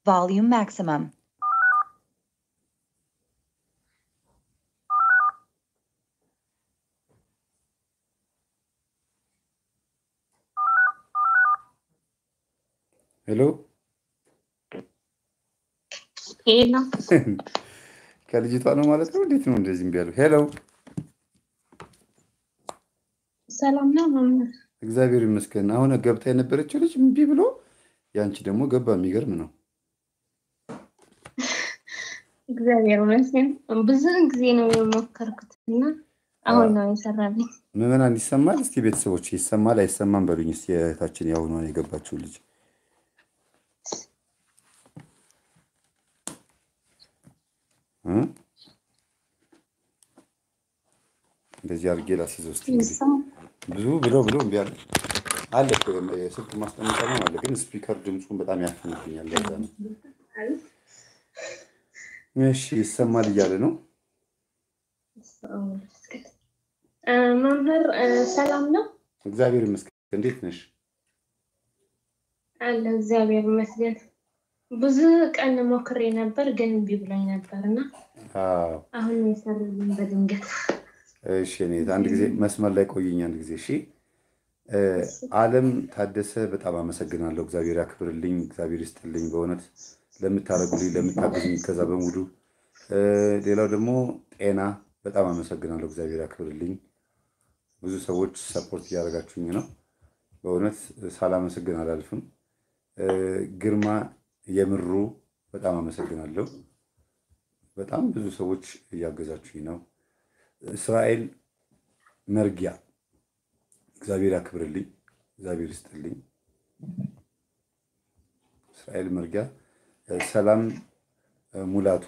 Volume maximum. Hello? Hello. ከልጅቷ ነው ማለት ነው እንዴት ነው እንደዚህ እምቢያለው? ሄሎ ሰላም ነው ማማ? እግዚአብሔር ይመስገን። አሁን ገብታ የነበረችው ልጅ እምቢ ብሎ ያንቺ ደግሞ ገባ። የሚገርም ነው። እግዚአብሔር ይመስገን። ብዙ ጊዜ ነው የሞከርኩትና አሁን ነው የሰራልኝ። ምዕመናን ይሰማል? እስቲ ቤተሰቦች ይሰማል አይሰማም በሉኝ እስቲ። የእህታችን ያው ነው የገባችው ልጅ እንደዚህ አድርጌ ላስይዘው እስቲ። ብዙ ብሎ እምቢ አለ አለ የስልክ ማስቀመጫ ነው አለ፣ ግን ስፒከር ድምፁን በጣም ያፍንብኛል። ለዛ ነው። እሺ ይሰማል እያለ ነው። መምህር ሰላም ነው? እግዚአብሔር ይመስገን። እንዴት ነሽ? አለ እግዚአብሔር ይመስገን። ብዙ ቀን ሞክሬ ነበር ግን እምቢ ብሎኝ ነበርና አሁን ነው የሰራልኝ በድንገት። እሺ እኔ አንድ ጊዜ መስመር ላይ ቆይኝ አንድ ጊዜ። እሺ ዓለም ታደሰ በጣም አመሰግናለሁ። እግዚአብሔር ያክብርልኝ፣ እግዚአብሔር ይስጥልኝ በእውነት ለምታረጉልኝ ለምታግዙኝ ከዛ በሙሉ። ሌላው ደግሞ ጤና በጣም አመሰግናለሁ። እግዚአብሔር ያክብርልኝ። ብዙ ሰዎች ሰፖርት እያደረጋችሁኝ ነው። በእውነት ሳላመሰግን አላልፍም። ግርማ የምሩ በጣም አመሰግናለሁ። በጣም ብዙ ሰዎች እያገዛችሁኝ ነው። እስራኤል መርጊያ እግዚአብሔር ያክብርልኝ፣ እግዚአብሔር ይስጥልኝ። እስራኤል መርጊያ፣ ሰላም ሙላቱ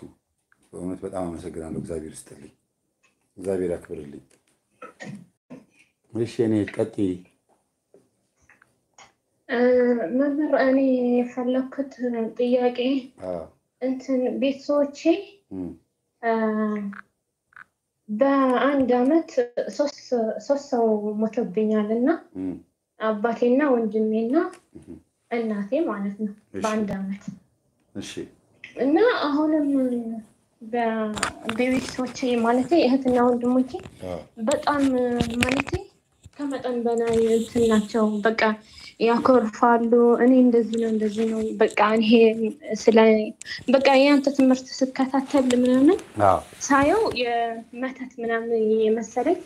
በእውነት በጣም አመሰግናለሁ። እግዚአብሔር ይስጥልኝ፣ እግዚአብሔር ያክብርልኝ። እሺ እኔ ቀጥይ። መምህር እኔ የፈለኩት ጥያቄ እንትን ቤተሰቦቼ በአንድ አመት ሶስት ሰው ሞቶብኛልና አባቴና ወንድሜና እናቴ ማለት ነው በአንድ አመት። እሺ እና አሁንም በቤተሰቦቼ ማለት እህትና ወንድሞቼ በጣም ማለት ከመጠን በላይ እንትን ናቸው። በቃ ያኮርፋሉ። እኔ እንደዚህ ነው በቃ ይሄ ስለ በቃ ያንተ ትምህርት ስከታተል ምናምን ሳየው የመተት ምናምን የመሰለኝ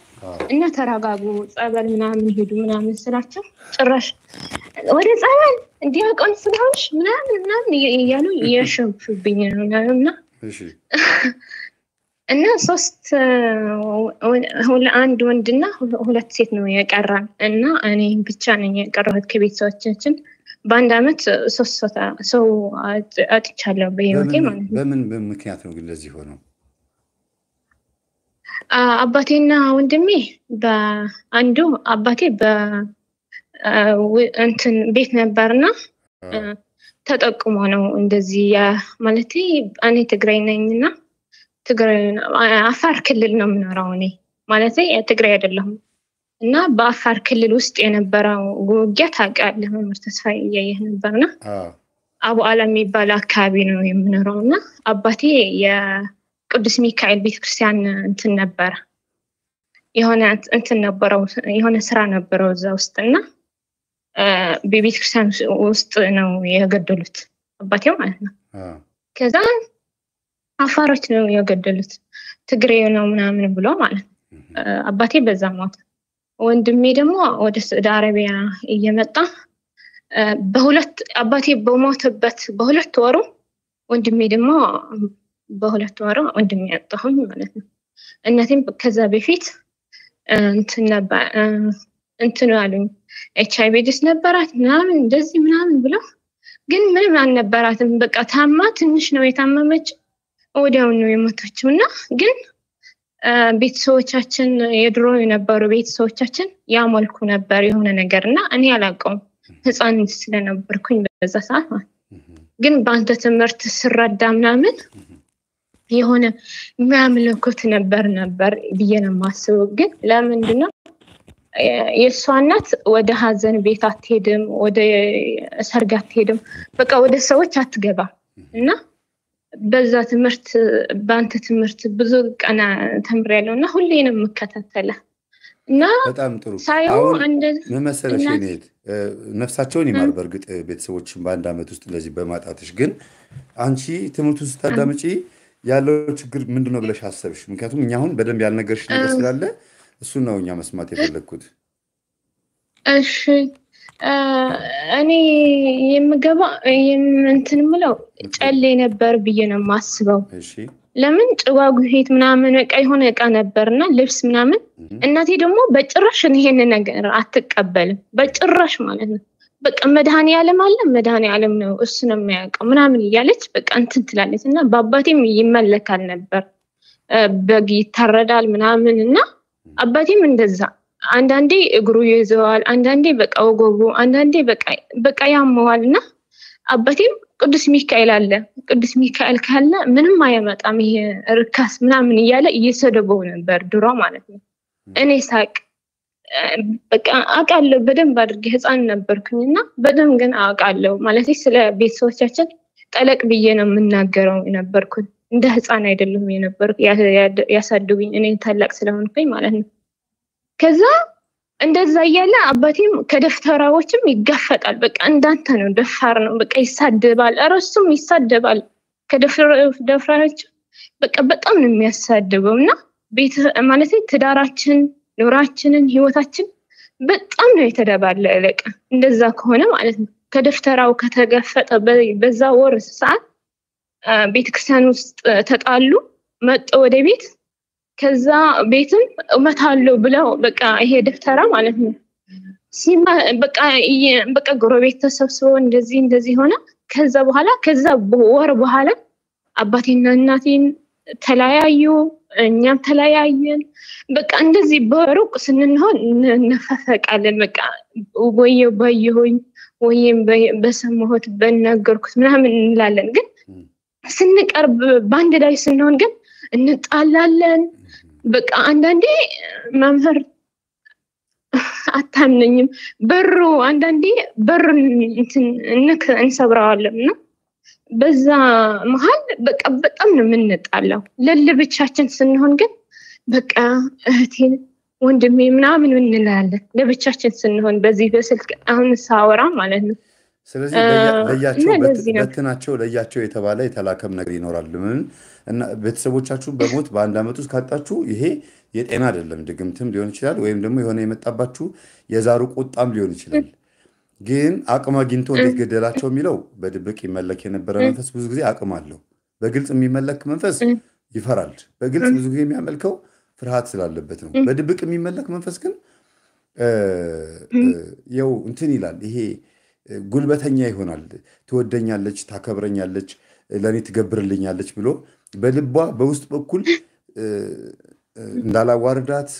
እና ተረጋጉ ጸበል ምናምን ሄዱ ምናምን ስላቸው ጭራሽ ወደ ጸበል እንዲያቆን ስለሆንሽ ምናምን እያሉ እየሸሹብኝ ነውና እና ሶስት አንድ ወንድና ሁለት ሴት ነው የቀራን እና እኔ ብቻ ነኝ የቀረሁት ከቤተሰቦቻችን። በአንድ አመት ሶስት ሰው አጥቻለሁ በህይወቴ ማለት ነው። በምን ምክንያት ነው ግን ለዚህ ሆነው? አባቴና ወንድሜ በአንዱ አባቴ እንትን ቤት ነበርና ተጠቅሞ ነው እንደዚህ ማለት እኔ ትግራይ ነኝና አፋር ክልል ነው የምኖረው እኔ ማለት ትግራይ አይደለሁም። እና በአፋር ክልል ውስጥ የነበረው ውጊያ ታውቃለህ መምህር ተስፋዬ እያየህ ነበርና አቡዓላ የሚባል አካባቢ ነው የምኖረውና አባቴ የቅዱስ ሚካኤል ቤተክርስቲያን እንትን ነበር የሆነ እንትን ነበረው የሆነ ስራ ነበረው እዛ ውስጥና በቤተክርስቲያን ውስጥ ነው የገደሉት አባቴ ማለት ነው። ከዛ አፋሮች ነው የገደሉት ትግሬ ነው ምናምን ብሎ ማለት ነው። አባቴ በዛ ሞተ። ወንድሜ ደግሞ ወደ ሳዑዲ አረቢያ እየመጣ አባቴ በሞተበት በሁለት ወሩ ወንድሜ ደግሞ በሁለት ወሩ ወንድሜ ያጣሁኝ ማለት ነው። እናቴም ከዛ በፊት እንትን አሉኝ HIV ዲስ ነበራት ምናምን እንደዚህ ምናምን ብሎ ግን ምንም አልነበራትም። በቃ ታማ ትንሽ ነው የታመመች ወዲያው ነው የሞተችውና ግን ቤተሰቦቻችን የድሮ የነበሩ ቤተሰቦቻችን ያመልኩ ነበር የሆነ ነገርና እኔ አላውቀውም ህፃን ስለነበርኩኝ በዛ ሰዓት ማለት ግን በአንተ ትምህርት ስረዳ ምናምን የሆነ የሚያምልኩት ነበር ብዬ ነው የማስበው። ግን ለምንድን ነው የእሷ እናት ወደ ሀዘን ቤት አትሄድም፣ ወደ ሰርግ አትሄድም፣ በቃ ወደ ሰዎች አትገባም። እና በዛ ትምህርት ባንተ ትምህርት ብዙ ቀና ተምሬያለሁና ሁሌ ነው የምከታተለው እና በጣም ጥሩ ሳይው አሁን እንደ ምን መሰለሽ የኔት ነፍሳቸውን ይማር በእርግጥ ቤተሰቦችን በአንድ ዓመት ውስጥ እንደዚህ በማጣትሽ ግን አንቺ ትምህርቱን ስታዳምጪ ያለው ችግር ምንድነው ብለሽ አሰብሽ ምክንያቱም እኛ አሁን በደንብ ያልነገርሽ ነገር ስላለ እሱን ነው እኛ መስማት የፈለኩት እሺ እኔ የምገባ እንትን ምለው ጨሌ ነበር ብዬ ነው የማስበው እሺ ለምን ጭዋጉ ሄት ምናምን በቃ የሆነ እቃ ነበርና ልብስ ምናምን እናቴ ደግሞ በጭራሽ ይሄን ነገር አትቀበልም በጭራሽ ማለት ነው በቃ መድኃኒዓለም አለ መድኃኒዓለም ነው እሱ ነው የሚያውቀው ምናምን እያለች በቃ እንትን ትላለች እና በአባቴም ይመለካል ነበር በግ ይታረዳል ምናምን እና አባቴም እንደዛ አንዳንዴ እግሩ ይዘዋል አንዳንዴ በቃ ወገቡ አንዳንዴ በቃ ያመዋልና አባቴም ቅዱስ ሚካኤል አለ ቅዱስ ሚካኤል ካለ ምንም አያመጣም ይሄ ርካስ ምናምን እያለ እየሰደበው ነበር ድሮ ማለት ነው እኔ ሳቅ በቃ አቃለው በደንብ አድርጌ ህፃን ነበርኩኝና በደንብ ግን አቃለው ማለት ስለ ቤተሰቦቻችን ጠለቅ ብዬ ነው የምናገረው ነበርኩኝ እንደ ህፃን አይደለም የነበርኩ ያሳድጉኝ እኔ ታላቅ ስለሆንኩኝ ማለት ነው ከዛ እንደዛ እያለ አባቴም ከደፍተራዎችም ይጋፈጣል በቃ እንዳንተ ነው ደፋር ነው በቃ ይሳደባል አረሱም ይሳደባል ከደፍራዎች በቃ በጣም ነው የሚያሳድበውና ቤት ማለት ትዳራችን ኑራችንን ህይወታችን በጣም ነው የተደባለቀ እንደዛ ከሆነ ማለት ነው ከደፍተራው ከተጋፈጠ በዛ ወር ሰዓት ቤተክርስቲያን ውስጥ ተጣሉ መጣ ወደ ቤት ከዛ ቤትም እመታለው ብለው በቃ ይሄ ደፍተራ ማለት ነው ሲማ በቃ ጎረቤት ተሰብስቦ እንደዚህ ሆነ ከዛ በኋላ ከዛ ወር በኋላ አባቴና እናቴን ተለያዩ እኛም ተለያየን በቃ እንደዚህ በሩቅ ስንሆን ነፈፈቃለን በቃ ወየው ወይም በሰማሁት በነገርኩት ምናምን እንላለን ግን ስንቀርብ ባንድ ላይ ስንሆን ግን እንጣላለን በቃ አንዳንዴ መምህር አታምነኝም በሩ አንዳንዴ በር እንሰብራዋለንና በዛ መሃል በቃ በጣም ነው የምንጣላው ለልብቻችን ስንሆን ግን በቃ እህቴን ወንድሜ ምናምን እንላለን ለብቻችን ስንሆን በዚህ በስልክ አሁን ሳወራ ማለት ነው ስለዚህ ለያቸው የተባለ የተላከም ነገር ይኖራል ምን እና ቤተሰቦቻችሁ በሞት በአንድ ዓመት ውስጥ ካጣችሁ ይሄ የጤና አይደለም ድግምትም ሊሆን ይችላል ወይም ደግሞ የሆነ የመጣባችሁ የዛሩ ቁጣም ሊሆን ይችላል ግን አቅም አግኝቶ እንዴት ገደላቸው የሚለው በድብቅ ይመለክ የነበረ መንፈስ ብዙ ጊዜ አቅም አለው በግልጽ የሚመለክ መንፈስ ይፈራል በግልጽ ብዙ ጊዜ የሚያመልከው ፍርሃት ስላለበት ነው በድብቅ የሚመለክ መንፈስ ግን ያው እንትን ይላል ይሄ ጉልበተኛ ይሆናል ትወደኛለች ታከብረኛለች ለኔ ትገብርልኛለች ብሎ በልቧ በውስጥ በኩል እንዳላዋርዳት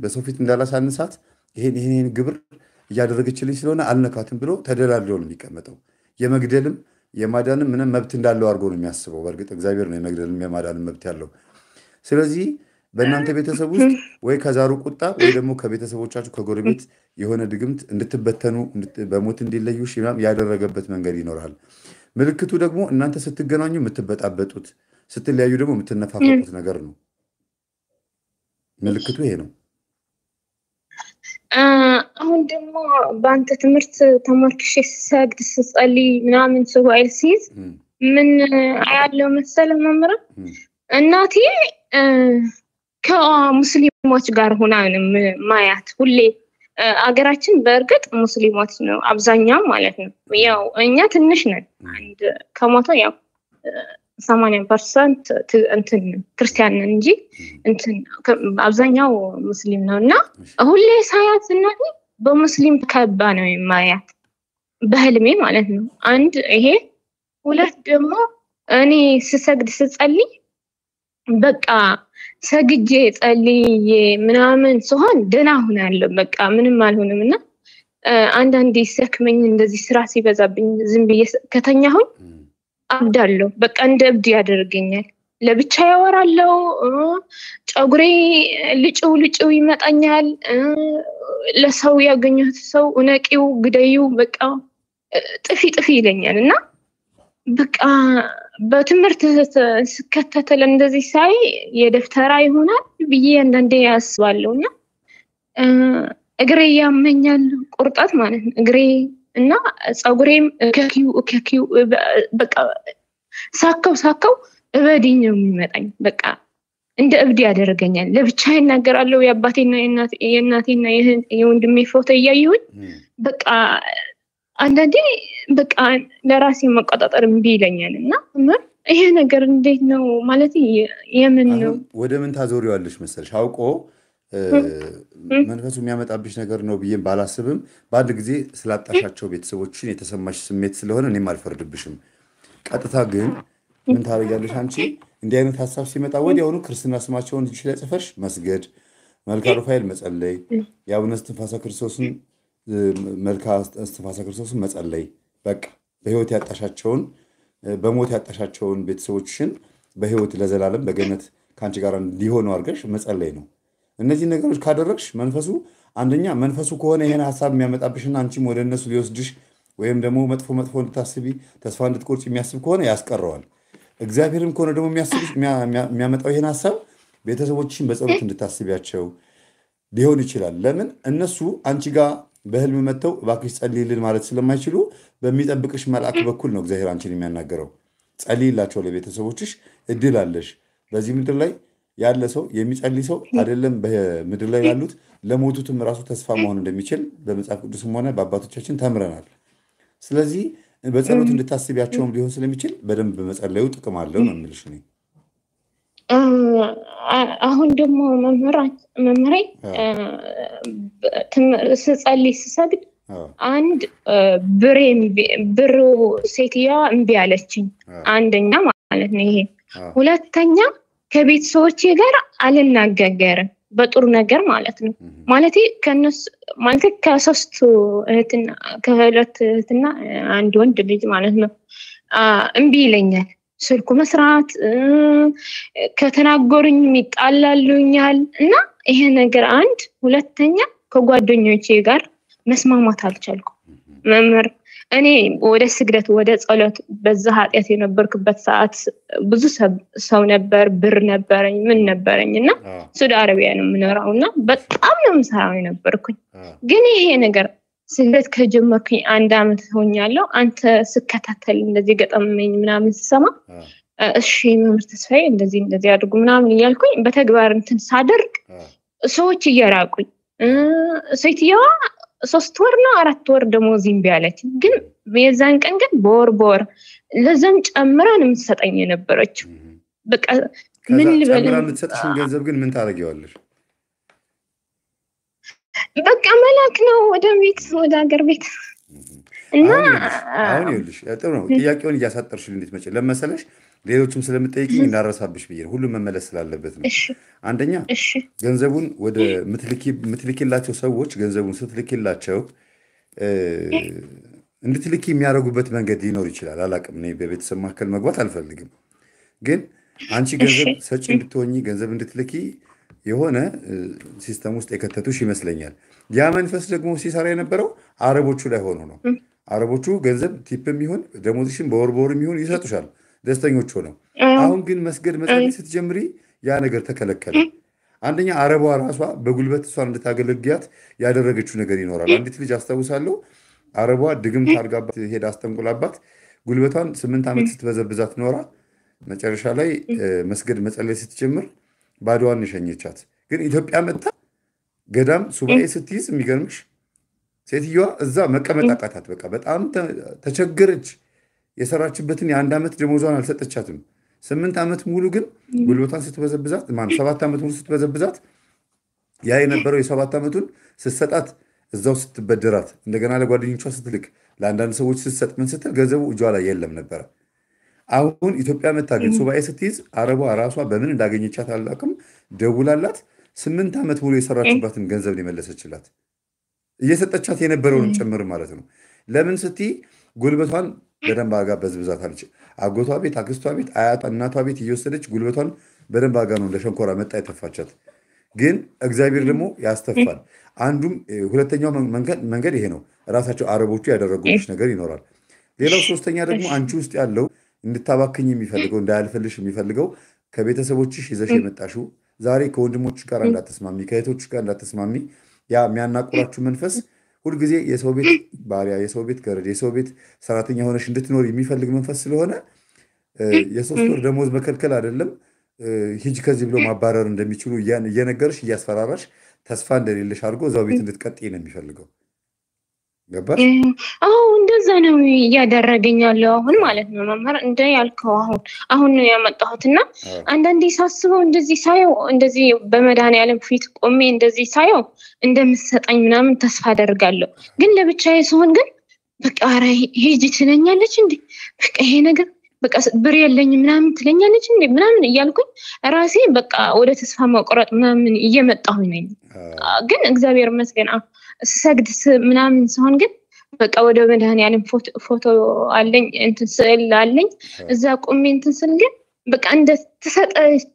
በሰው ፊት እንዳላሳንሳት ይሄን ግብር እያደረገችልኝ ስለሆነ አልነካትም ብሎ ተደላድሎ ነው የሚቀመጠው የመግደልም የማዳንም ምንም መብት እንዳለው አድርጎ ነው የሚያስበው በእርግጥ እግዚአብሔር ነው የመግደልም የማዳንም መብት ያለው ስለዚህ በእናንተ ቤተሰብ ውስጥ ወይ ከዛሩ ቁጣ ወይ ደግሞ ከቤተሰቦቻችሁ ከጎረቤት የሆነ ድግምት እንድትበተኑ በሞት እንዲለዩሽ ያደረገበት መንገድ ይኖራል ምልክቱ ደግሞ እናንተ ስትገናኙ የምትበጣበጡት ስትለያዩ ደግሞ የምትነፋፈቁት ነገር ነው ምልክቱ ይሄ ነው አሁን ደግሞ በአንተ ትምህርት ተመርክሼ ሰግድ ስጸልይ ምናምን ስዋይል ሲዝ ምን ያለው መሰለ መምራ እናቴ ከሙስሊሞች ጋር ሆና ነው ማያት ሁሌ አገራችን በእርግጥ ሙስሊሞች ነው አብዛኛው ማለት ነው ያው እኛ ትንሽ ነን አንድ ከሞቶ ያው 80% እንትን ክርስቲያን ነን እንጂ እንትን አብዛኛው ሙስሊም ነውና ሁሌ ሳያት እናቴ በሙስሊም ከባ ነው የማያት በህልሜ ማለት ነው አንድ ይሄ ሁለት ደግሞ እኔ ስሰግድ ስጸልይ በቃ ሰግጄ ጸልዬ ምናምን ሲሆን ደና ሆናለሁ በቃ ምንም አልሆንምና አንዳንዴ ሲያክመኝ እንደዚህ ስራ ሲበዛብኝ ዝም ብዬ ከተኛሁኝ አብዳለሁ በቃ እንደ እብድ ያደርገኛል ለብቻ ያወራለሁ ጨጉሬ ልጭው ይመጣኛል ለሰው ያገኘሁት ሰው እነቂው ግደዩ በቃ ጥፊ ይለኛልና በቃ በትምህርት ስከታተል እንደዚህ ሳይ የደፍተራ ይሆናል ብዬ አንዳንዴ ያስባለሁና እግሬ ያመኛል ቁርጣት ማለት ነው እግሬ እና ጸጉሬም ከኪው በቃ ሳከው እበድኝ ነው የሚመጣኝ በቃ እንደ እብድ ያደርገኛል ለብቻዬ እናገራለሁ የአባቴና የእናቴና የወንድሜ ፎቶ እያየሁኝ በቃ አንዳንዴ በቃ ለራሴ መቆጣጠር እምቢ ይለኛልና ይሄ ነገር እንዴት ነው ማለት የምን ነው ወደ ምን ታዞሪዋለሽ መሰለሽ አውቆ መንፈሱ የሚያመጣብሽ ነገር ነው ብዬ ባላስብም በአንድ ጊዜ ስላጣሻቸው ቤተሰቦችን የተሰማሽ ስሜት ስለሆነ እኔም አልፈርድብሽም ቀጥታ ግን ምን ታደርጊያለሽ አንቺ እንዲህ አይነት ሐሳብ ሲመጣ ወዲያውኑ ክርስትና ስማቸውን እጅሽ ላይ ጽፈሽ መስገድ መልካ ሩፋኤል መጸለይ የአቡነ እስትንፋሰ ክርስቶስን መልካ እስትንፋሰ ክርስቶስን መጸለይ በቃ በህይወት ያጣሻቸውን በሞት ያጣሻቸውን ቤተሰቦችሽን በህይወት ለዘላለም በገነት ካንቺ ጋር እንዲሆኑ አድርገሽ መጸለይ ነው እነዚህ ነገሮች ካደረግሽ መንፈሱ አንደኛ መንፈሱ ከሆነ ይሄን ሐሳብ የሚያመጣብሽና አንቺም ወደ እነሱ ሊወስድሽ ወይም ደግሞ መጥፎ እንድታስቢ ተስፋ እንድትቆርጭ የሚያስብ ከሆነ ያስቀረዋል እግዚአብሔርም ከሆነ ደግሞ የሚያመጣው ይሄን ሐሳብ ቤተሰቦችሽን በጸሎት እንድታስቢያቸው ሊሆን ይችላል ለምን እነሱ አንቺ ጋር በህልም መተው እባክሽ ጸልይልን ማለት ስለማይችሉ በሚጠብቅሽ መልአክ በኩል ነው እግዚአብሔር አንቺን የሚያናገረው ጸልይላቸው ለቤተሰቦችሽ እድል አለሽ በዚህ ምድር ላይ ያለ ሰው የሚጸልይ ሰው አይደለም በምድር ላይ ያሉት ለሞቱትም ራሱ ተስፋ መሆን እንደሚችል በመጽሐፍ ቅዱስም ሆነ በአባቶቻችን ተምረናል ስለዚህ በጸሎት እንድታስቢያቸውም ሊሆን ስለሚችል በደንብ በመጸለዩ ጥቅም አለው ነው የምልሽ እኔ አሁን ደግሞ መምህሬ ስጸልይ ስሰግድ አንድ ብር ሴትዮዋ እምቢ አለችኝ አንደኛ ማለት ነው ይሄ ሁለተኛ ከቤተሰቦቼ ጋር አልናገርም በጥሩ ነገር ማለት ነው ማለት ከነሱ ማለት ከሶስት እህትና ከሁለት እህትና አንድ ወንድ ልጅ ማለት ነው እምቢ ይለኛል ስልኩ መስራት ከተናገሩኝ ይጣላሉኛል እና ይሄ ነገር አንድ ሁለተኛ ከጓደኞቼ ጋር መስማማት አልቻልኩም መምህር እኔ ወደ ስግደት ወደ ጸሎት በዛ ኃጢአት የነበርኩበት ሰዓት ብዙ ሰው ነበር ብር ነበረኝ ምን ነበረኝና ሳውዲ አረቢያ ነው የምኖረውና በጣም ነው የምሰራው የነበርኩኝ ግን ይሄ ነገር ስግደት ከጀመርኩኝ አንድ አመት ሆኛለሁ አንተ ስከታተል እንደዚህ ገጠመኝ ምናምን ሲሰማ እሺ መምህር ተስፋዬ እንደዚህ አድርጉ ምናምን እያልኩኝ በተግባር እንትን ሳደርግ ሰዎች እየራቁኝ ሴትዮዋ 3 ወር ነው 4 ወር ደሞዝ ይምቢያለች ግን የዛን ቀን ግን በወር ለዛም ጨምራን የምትሰጠኝ የነበረች በቃ ምን ልበል ጨምራ የምትሰጥሽን ገንዘብ ግን ምን ታደርጊዋለሽ በቃ መላክ ነው ወደ ሀገር ቤት እና አሁን ይኸውልሽ ጥሩ ነው ጥያቄውን እያሳጠርሽልኝ እንዴት መቼ ለመሰለሽ ሌሎችም ስለምጠይቂኝ እንዳረሳብሽ ብዬ ሁሉም መመለስ ስላለበት ነው አንደኛ ገንዘቡን ወደ ምትልኪላቸው ሰዎች ገንዘቡን ስትልኪላቸው እንድትልኪ የሚያደርጉበት መንገድ ሊኖር ይችላል አላቅም እኔ በቤተሰብ መካከል መግባት አልፈልግም ግን አንቺ ገንዘብ ሰጪ እንድትሆኚ ገንዘብ እንድትልኪ የሆነ ሲስተም ውስጥ የከተቱሽ ይመስለኛል ያ መንፈስ ደግሞ ሲሰራ የነበረው አረቦቹ ላይ ሆኖ ነው አረቦቹ ገንዘብ ቲፕም ይሁን ደሞዝሽን በወር ይሁን ይሰጡሻል ደስተኞች ሆነው አሁን ግን መስገድ መጸለይ ስትጀምሪ ያ ነገር ተከለከለ አንደኛ አረቧ ራሷ በጉልበት እሷን እንድታገለግያት ያደረገችው ነገር ይኖራል አንዲት ልጅ አስተውሳለሁ አረቧ ድግምት አድርጋባት ሄዳ አስጠንቁላባት ጉልበቷን 8 ዓመት ስትበዘብዛት ኖራ መጨረሻ ላይ መስገድ መጸለይ ስትጀምር ባዶዋን የሸኘቻት ግን ኢትዮጵያ መጣ ገዳም ሱባኤ ስትይዝ የሚገርምሽ ሴትዮዋ እዛ መቀመጥ አቃታት በቃ በጣም ተቸገረች የሰራችበትን የአንድ ዓመት ደሞዟን አልሰጠቻትም 8 ዓመት ሙሉ ግን ጉልበቷን ስትበዘብዛት 7 ዓመት ሙሉ ስትበዘብዛት ያ የነበረው የ7 ዓመቱን ስትሰጣት እዛው ስትበደራት እንደገና ለጓደኞቿ ስትልክ ለአንዳንድ ሰዎች ስትሰጥ ምን ስትል ገንዘቡ እጇ ላይ የለም ነበር አሁን ኢትዮጵያ መጣ ግን ሱባኤ ስትይዝ አረቧ ራሷ በምን እንዳገኘቻት አላቅም ደውላላት 8 ዓመት ሙሉ የሰራችባትን ገንዘብ ሊመለሰችላት እየሰጠቻት የነበረውን ጭምር ማለት ነው ለምን ስትይ ጉልበቷን በደንብ አጋ በዝብዛት አለች አጎቷ ቤት አክስቷ ቤት አያቷ እናቷ ቤት እየወሰደች ጉልበቷን በደንብ አጋ ነው ለሸንኮራ መጣ የተፋቻት ግን እግዚአብሔር ደግሞ ያስተፋል አንዱም ሁለተኛው መንገድ ይሄ ነው ራሳቸው አረቦቹ ያደረጉልሽ ነገር ይኖራል ሌላው ሶስተኛ ደግሞ አንቺ ውስጥ ያለው እንድታባክኝ የሚፈልገው እንዳያልፈልሽ የሚፈልገው ከቤተሰቦችሽ ይዘሽ የመጣሽው ዛሬ ከወንድሞች ጋር እንዳትስማሚ፣ ከእህቶች ጋር እንዳትስማሚ ያ የሚያናቁራችሁ መንፈስ ሁልጊዜ የሰው ቤት ባሪያ፣ የሰው ቤት ገረድ፣ የሰው ቤት ሰራተኛ ሆነሽ እንድትኖር የሚፈልግ መንፈስ ስለሆነ የሶስት ወር ደሞዝ መከልከል አይደለም ሂጅ ከዚህ ብሎ ማባረር እንደሚችሉ እየነገርሽ እያስፈራራሽ ተስፋ እንደሌለሽ አድርጎ እዛው ቤት እንድትቀጥይ ነው የሚፈልገው። ገባሽ? አዎ እንደዛ ነው እያደረገኝ ያለው አሁን ማለት ነው መምህር። እንደ ያልከው አሁን ነው ያመጣሁትና አንዳንዴ ሳስበው እንደዚህ ሳየው እንደዚህ በመድኃኒዓለም ፊት ቆሜ እንደዚህ ሳየው እንደምትሰጠኝ ምናምን ተስፋ አደርጋለሁ። ግን ለብቻዬ ስሆን ግን በቃ ኧረ ሂጂ ትለኛለች እንዴ በቃ ይሄ ነገር በቃ ብር የለኝ ምናምን ትለኛለች እንዴ ምናምን እያልኩኝ ራሴ በቃ ወደ ተስፋ መቁረጥ ምናምን እየመጣሁ ነኝ። ግን እግዚአብሔር ይመስገን ሰግድ ምናምን ሲሆን ግን በቃ ወደ መድኃኒዓለም ፎቶ አለኝ እንትን ስዕል አለኝ እዛ ቆሜ እንትን ስል ግን በቃ እንደ ትሰጠሻለሽ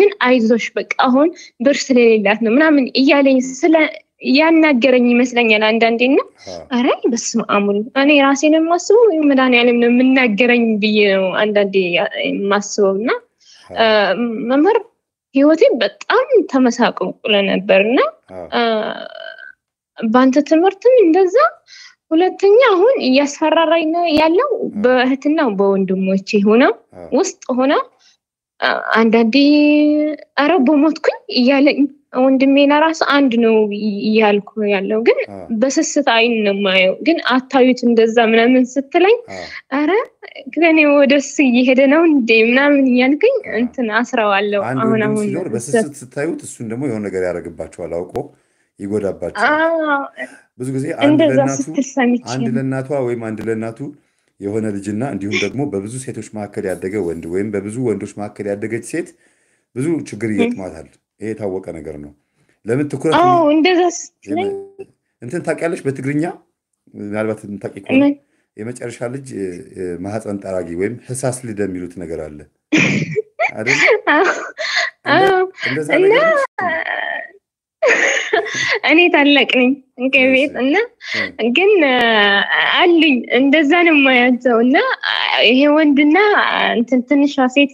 ግን አይዞሽ በቃ አሁን ብር ስለሌላት ነው ምናምን እያለኝ ያናገረኝ ይመስለኛል አንዳንዴና አረ በስመ አብ እኔ ራሴን የማስበው መድኃኒዓለም ነው የምናገረኝ ብዬ ነው አንዳንዴ የማስበውና መምህር ህይወቴ በጣም ተመሳቅሎ ነበርና በአንተ ትምህርትም እንደዛ ሁለተኛ አሁን እያስፈራራኝ ነው ያለው በእህትና በወንድሞቼ ውስጥ ሆነ አንዳንዴ አረ በሞትኩኝ እያለኝ ወንድሜና ራስ አንድ ነው እያልኩ ያለው ግን በስስት አይን ነው ማየው ግን አታዩት እንደዛ ምናምን ስትለኝ አረ ከኔ ወደስ እየሄደ ነው እንዴ ምናምን እያልኩኝ እንትን አስራዋለሁ። አሁን ሲኖር በስስት ስታዩት እሱን ደግሞ የሆነ ነገር ያደርግባቸዋል አውቆ ይጎዳባቸዋል። ብዙ ጊዜ አንድ ለእናቷ ወይም አንድ ለእናቱ የሆነ ልጅና እንዲሁም ደግሞ በብዙ ሴቶች መካከል ያደገ ወንድ ወይም በብዙ ወንዶች መካከል ያደገች ሴት ብዙ ችግር ይገጥማታል። ይሄ የታወቀ ነገር ነው። ለምን ትኩረት እንደዛ እንትን ታውቂያለሽ? በትግርኛ ምናልባት ታውቂ ከሆነ የመጨረሻ ልጅ ማህፀን ጠራጊ ወይም ህሳስ ልደ የሚሉት ነገር አለ አይደል? እንደዛ ነገር እኔ ታላቅ ነኝ ከቤት እና ግን አሉኝ እንደዛ ነው የማያቸው እና ይሄ ወንድና እንትን ትንሿ ሴት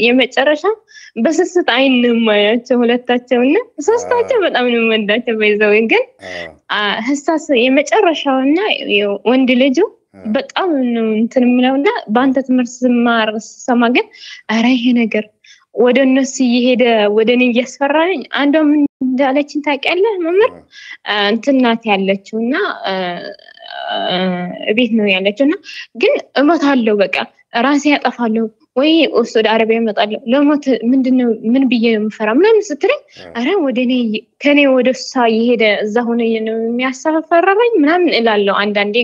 የመጨረሻ በስስት አይን ነው የማያቸው ሁለታቸውና ሶስታቸው በጣም ነው የምወዳቸው በይዘው ግን ህሳስ የመጨረሻውና ወንድ ልጁ በጣም ነው እንትን የሚለውና በአንተ ትምህርት ስማር ሰማ ግን አረ ይሄ ነገር ወደ እነሱ እየሄደ ወደ እኔ እያስፈራኝ አንዷም እንዳለችን ታውቂያለህ መምህር እንትን ናት ያለችውና ቤት ነው ያለችውና ግን እሞታለሁ በቃ ራሴ ያጠፋለሁ ወይ ወደ አረቢያ እመጣለሁ ለሞት ምንድነው ምን ብዬ ነው የምፈራ ምናምን ስትለኝ አረ ወደኔ ከኔ ወደሷ እየሄደ እዛ ሆነ የሚያሳፈራራኝ ምናምን እላለሁ። አንዳንዴ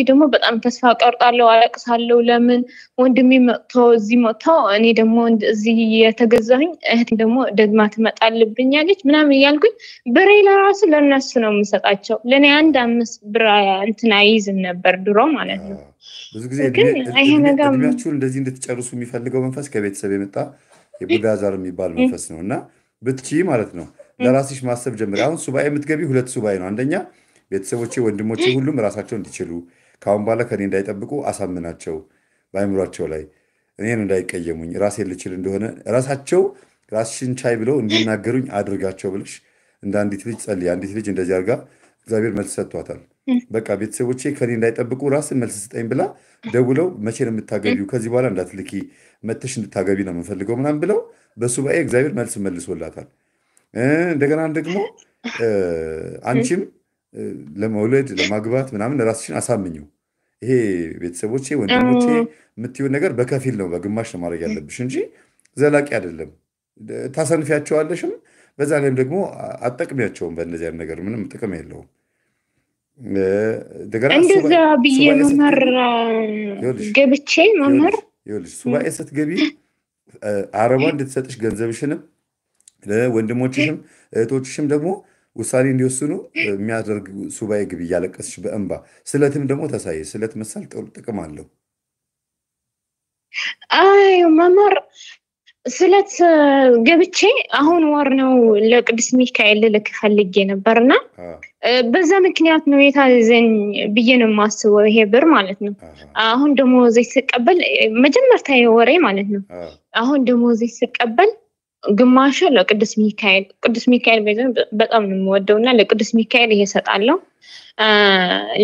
ደግሞ በጣም ተስፋ ቆርጣለሁ አለቅሳለሁ። ለምን ወንድሜ መጥቶ እዚህ መጥቶ እኔ ደግሞ እዚህ የተገዛሁኝ እህቴ ደግሞ ደግማ ትመጣልብኛለች ምናምን እያልኩኝ ብሬ ለራሱ ለነሱ ነው የምሰጣቸው። ለኔ 5 ብር እንትን አይዝም ነበር ድሮ ማለት ነው። ብዙ ጊዜ እድሜያችሁን እንደዚህ እንድትጨርሱ የሚፈልገው መንፈስ ከቤተሰብ የመጣ የቡዳ ዛር የሚባል መንፈስ ነው እና ብትቺ ማለት ነው ለራስሽ ማሰብ ጀምሪ። አሁን ሱባኤ የምትገቢ 2 ሱባኤ ነው። አንደኛ ቤተሰቦቼ ወንድሞቼ ሁሉም ራሳቸው እንዲችሉ ካሁን በኋላ ከኔ እንዳይጠብቁ አሳምናቸው በአእምሯቸው ላይ እኔን እንዳይቀየሙኝ ራሴን ልችል እንደሆነ ራሳቸው ራስሽን ቻይ ብለው እንዲናገሩኝ አድርጋቸው ብለሽ እንደ አንዲት ልጅ ጸልይ። አንዲት ልጅ እንደዚህ አድርጋ እግዚአብሔር መልስ ሰጥቷታል። በቃ ቤተሰቦቼ ከኔ እንዳይጠብቁ ራስን መልስ ስጠኝ ብላ ደውለው መቼ ነው የምታገቢው ከዚህ በኋላ እንዳትልኪ መተሽ እንድታገቢ ነው የምፈልገው ምናምን ብለው በሱባኤ እግዚአብሔር መልስ መልሶላታል። እንደገና ደግሞ አንቺም ለመውለድ ለማግባት ምናምን ራስሽን አሳምኙ። ይሄ ቤተሰቦቼ ወንድሞቼ የምትይው ነገር በከፊል ነው በግማሽ ነው ማድረግ ያለብሽ እንጂ ዘላቂ አይደለም። ታሰንፊያቸዋለሽም በዛ ላይም ደግሞ አጠቅሚያቸውም በእነዚህ አይነት ነገር ምንም ጥቅም የለውም። እንደዛ ብዬ መምህር ገብቼ መምህር ሱባኤ ስትገቢ አረቧ እንድትሰጥሽ ገንዘብሽንም ለወንድሞችሽም እህቶችሽም ደግሞ ውሳኔ እንዲወስኑ የሚያደርግ ሱባኤ ግቢ እያለቀስሽ በእንባ። ስለትም ደግሞ ተሳይ ስለት መሳል ጥቅም አለው። አይ መምህር ስለት ገብቼ አሁን ወር ነው ለቅዱስ ሚካኤል ልክ ፈልጌ ነበርና በዛ ምክንያት ነው የታዘኝ ብዬ ነው የማስበው ይሄ ብር ማለት ነው። አሁን ደሞዝ ሲቀበል መጀመሪያ ወሬ ማለት ነው። አሁን ደሞዝ ሲቀበል ግማሹ ለቅዱስ ሚካኤል በጣም ነው የምወደውና ለቅዱስ ሚካኤል እየሰጣለሁ።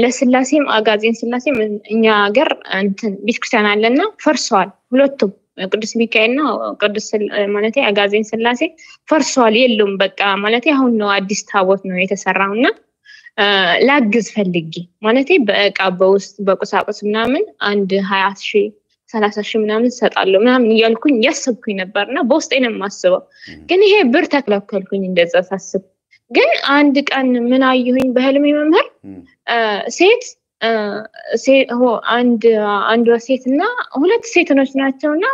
ለስላሴም አጋዜን ስላሴም እኛ ሀገር እንትን ቤተክርስቲያን አለና ፈርሷል። ሁለቱም ቅዱስ ሚካኤልና ቅዱስ ማለት አጋዜን ስላሴ ፈርሷል የሉም። በቃ ማለት አሁን ነው አዲስ ታቦት ነው የተሰራውና ላግዝ ፈልጊ ማለት በእቃ በውስጥ በቁሳቁስ ምናምን አንድ 20,000 30,000 ምናምን ሰጣለሁ ምናምን እያልኩኝ ያሰብኩኝ ነበርና በውስጤ ነው የማስበው። ግን ይሄ ብር ተከለከልኩኝ እንደዛ ሳስብ። ግን አንድ ቀን ምን አየሁኝ በህልሜ መምህር ሴት አንዷ ሴትና ሁለት ሴቶች ናቸውና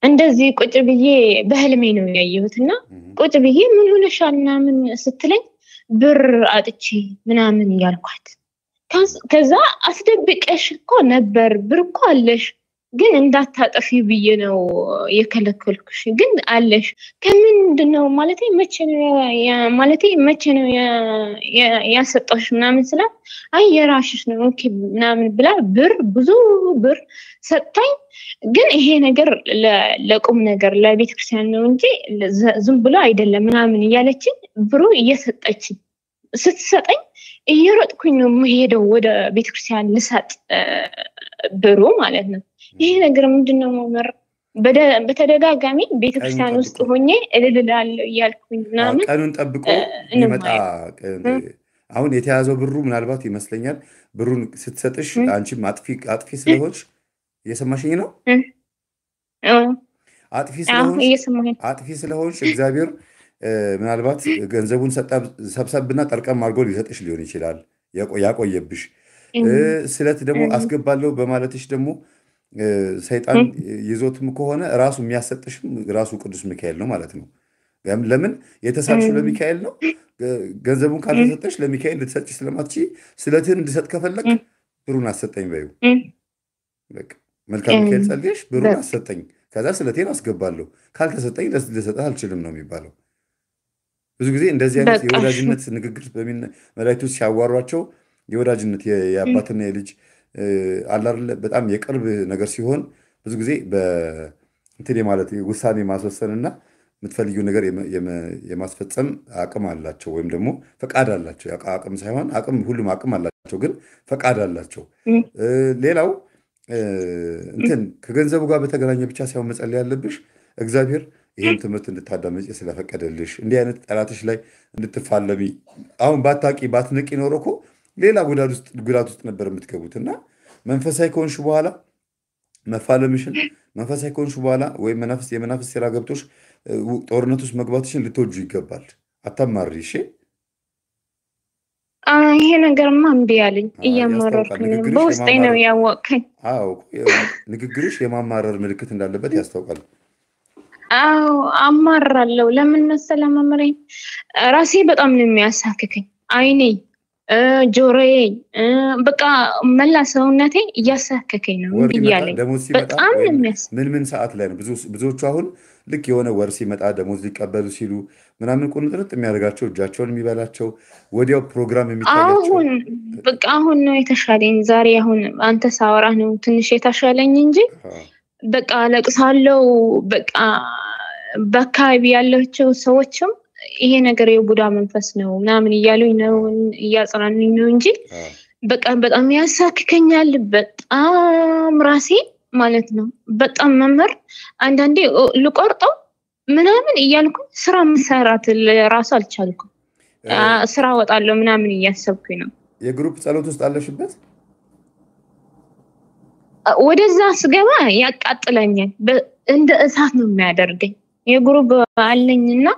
እንደዚህ ቁጭ ብዬ በህልሜ ነው ያየሁትና ቁጭ ብዬ ምን ሆነሻል ምናምን ስትለኝ ብር አጥቼ ምናምን ያልኳት ከዛ አስደብቀሽ እኮ ነበር ብር እኮ አለሽ ግን እንዳታጠፊ ብዬ ነው የከለከልኩሽ ግን አለሽ ከምንድነው ማለት መቼ ነው ያሰጠሽ ምናምን ስላት አይ የራስሽ ነው ኦኬ ምናምን ብላ ብዙ ብር ሰጣኝ። ግን ይሄ ነገር ለቁም ነገር ለቤተ ክርስቲያን ነው እንጂ ዝም ብሎ አይደለም ምናምን እያለችኝ ብሩ እየሰጠችኝ ስትሰጠኝ እየሮጥኩኝ ነው የምሄደው ወደ ቤተ ክርስቲያን ልሰጥ ብሩ ማለት ነው። ይሄ ነገር ምንድነው መመር በተደጋጋሚ ቤተ ክርስቲያን ውስጥ ሆኜ እልልላለሁ እያልኩኝ ምናምን ቀኑን ጠብቆ ይመጣ። አሁን የተያዘው ብሩ ምናልባት ይመስለኛል ብሩን ስትሰጥሽ አንቺም አጥፊ ስለሆንሽ እየሰማሽኝ ነው? አጥፊ ስለሆንሽ እግዚአብሔር ምናልባት ገንዘቡን ሰብሰብና ጠርቀም አድርጎ ሊሰጥሽ ሊሆን ይችላል ያቆየብሽ። ስለት ደግሞ አስገባለሁ በማለትሽ ደግሞ ሰይጣን ይዞትም ከሆነ ራሱ የሚያሰጥሽም ራሱ ቅዱስ ሚካኤል ነው ማለት ነው። ለምን የተሳልሽው ለሚካኤል ነው። ገንዘቡን ካልተሰጠሽ ለሚካኤል ልትሰጪ ስለማትቺ ስለትን እንድሰጥ ከፈለክ ብሩን አሰጠኝ በዩ በቃ መልካም ሚካኤል ጸልየሽ ብሩን አሰጠኝ ከዛ ስለቴን አስገባለሁ ካልተሰጠኝ ልሰጥህ አልችልም ነው የሚባለው። ብዙ ጊዜ እንደዚህ አይነት የወዳጅነት ንግግር መላእክቶች ሲያዋሯቸው የወዳጅነት የአባትና የልጅ አላርለ በጣም የቅርብ ነገር ሲሆን ብዙ ጊዜ በእንትን ማለት ውሳኔ ማስወሰንና የምትፈልጊው ነገር የማስፈጸም አቅም አላቸው ወይም ደግሞ ፈቃድ አላቸው። አቅም ሳይሆን ሁሉም አቅም አላቸው ግን ፈቃድ አላቸው። ሌላው እንትን ከገንዘቡ ጋር በተገናኘ ብቻ ሳይሆን መጸለይ ያለብሽ እግዚአብሔር ይሄን ትምህርት እንድታዳመጪ ስለፈቀደልሽ እንዲህ አይነት ጠላትሽ ላይ እንድትፋለሚ አሁን ባትነቂ ኖሮ እኮ ሌላ ጉዳት ውስጥ ነበር የምትገቡትና መንፈሳዊ ከሆንሽ በኋላ መፋለምሽን መንፈሳዊ ከሆንሽ በኋላ ወይ የመናፍስ ሴራ ገብቶሽ ጦርነት ውስጥ መግባትሽን ልትወጁ ይገባል። አታማሪ። እሺ ይሄ ነገርማ እምቢ አለኝ እያመረርኩኝ በውስጤ ነው ያወቅከኝ። አዎ ንግግርሽ የማማረር ምልክት እንዳለበት ያስታውቃል። አዎ አማራለሁ። ለምን መሰለ መምሬ ራሴ በጣም ነው የሚያሳክከኝ። አይኔ ጆሮዬ በቃ መላ ሰውነቴ እያሳከከኝ ነው ይያለኝ። በጣም ምን ሰዓት ላይ ነው ብዙዎቹ አሁን ልክ የሆነ ወር ሲመጣ ደሞዝ ሊቀበሉ ሲሉ ምናምን ቁንጥርጥ የሚያደርጋቸው እጃቸውን የሚበላቸው ወዲያው ፕሮግራም የሚታያቸው በቃ አሁን ነው የተሻለኝ። ዛሬ አሁን አንተ ሳወራ ነው ትንሽ የተሻለኝ እንጂ በቃ ለቅሳለው። በቃ በአካባቢ ያላቸው ሰዎችም ይሄ ነገር የቡዳ መንፈስ ነው ምናምን እያሉኝ ነው እያጽናኑኝ ነው እንጂ በቃ በጣም ያሳክከኛል። በጣም ራሴ ማለት ነው በጣም መመር አንዳንዴ ልቆርጠው ምናምን እያልኩ ስራ መስራት ለራሱ አልቻልኩም። ስራ ወጣለሁ ምናምን እያሰብኩኝ ነው። የግሩፕ ጸሎት ውስጥ አለሽበት? ወደዛ ስገባ ያቃጥለኛል። እንደ እሳት ነው የሚያደርገኝ። የግሩፕ አለኝና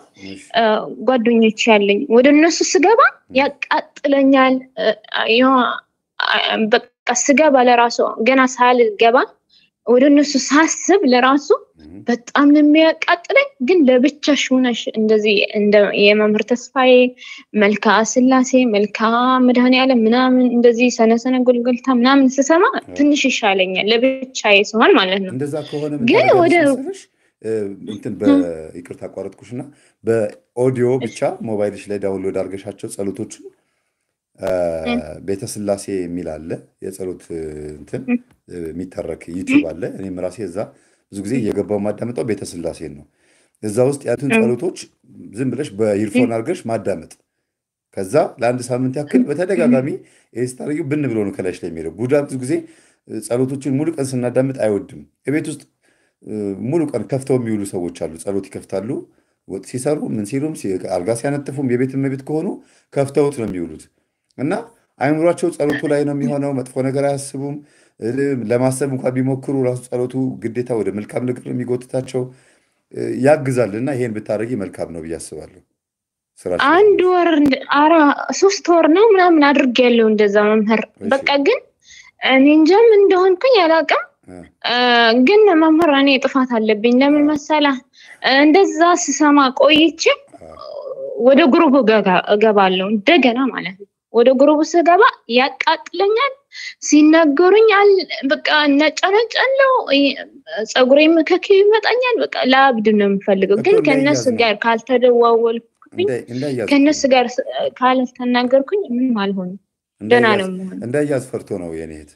ጓደኞች ያለኝ ወደ እነሱ ስገባ ያቃጥለኛል። በቃ ስገባ ለራሱ ገና ሳልገባ ወደ እነሱ ሳስብ ለራሱ በጣም ነው የሚያቃጥለኝ። ግን ለብቻሽ ሆነሽ እንደዚህ እንደ የመምህር ተስፋዬ መልካ ስላሴ መልካ መድኃኔዓለም ምናምን እንደዚህ ሰነሰነ ጎልጎልታ ምናምን ስሰማ ትንሽ ይሻለኛል ለብቻዬ ሲሆን ማለት ነው። እንደዛ ከሆነ ግን ወደ እንትን በይቅርታ አቋረጥኩሽና በኦዲዮ ብቻ ሞባይልሽ ላይ ዳውንሎድ አድርገሻቸው ጸሎቶችን ቤተ ስላሴ የሚል አለ የጸሎት እንትን የሚተረክ ዩቲዩብ አለ። እኔም ራሴ እዛ ብዙ ጊዜ እየገባው ማዳመጣው ቤተ ስላሴን ነው። እዛ ውስጥ ያሉትን ጸሎቶች ዝም ብለሽ በኢርፎን አድርገሽ ማዳመጥ ከዛ ለአንድ ሳምንት ያክል በተደጋጋሚ ስታርጊው ብን ብሎ ነው ከላሽ ላይ የሚሄደው። ቡዳ ብዙ ጊዜ ጸሎቶችን ሙሉ ቀን ስናዳምጥ አይወድም። የቤት ውስጥ ሙሉ ቀን ከፍተው የሚውሉ ሰዎች አሉ። ጸሎት ይከፍታሉ ወጥ ሲሰሩ ምን ሲሉም አልጋ ሲያነጥፉም የቤት እመቤት ከሆኑ ከፍተውት ነው የሚውሉት እና አይምሯቸው ጸሎቱ ላይ ነው የሚሆነው። መጥፎ ነገር አያስቡም። ለማሰብ እንኳን ቢሞክሩ ራሱ ጸሎቱ ግዴታ ወደ መልካም ነገር የሚጎትታቸው ያግዛልና ይሄን ብታደርጊ መልካም ነው ብዬ አስባለሁ። አንድ ወር 3 ወር ነው ምናምን አድርጌያለሁ እንደዛ መምህር። በቃ ግን እኔ እንጃም እንደሆንኩኝ አላውቅም። ግን መምህር እኔ ጥፋት አለብኝ። ለምን መሰለህ እንደዛ ስሰማ ቆይቼ ወደ ግሩፕ እገባለሁ እንደገና ማለት ነው። ወደ ግሩፕ ስገባ ያቃጥለኛል። ሲነገሩኝ በቃ ነጫነጫለው ጸጉሬ መከክ ይመጣኛል። በቃ ላብድ ነው የምፈልገው። ግን ከነሱ ጋር ካልተደዋወልኩኝ ከነሱ ጋር ካልተናገርኩኝ ምንም አልሆንም። ደህና ነው የምሆነው። እንዳያዝ ፈርቶ ነው የኔ እህት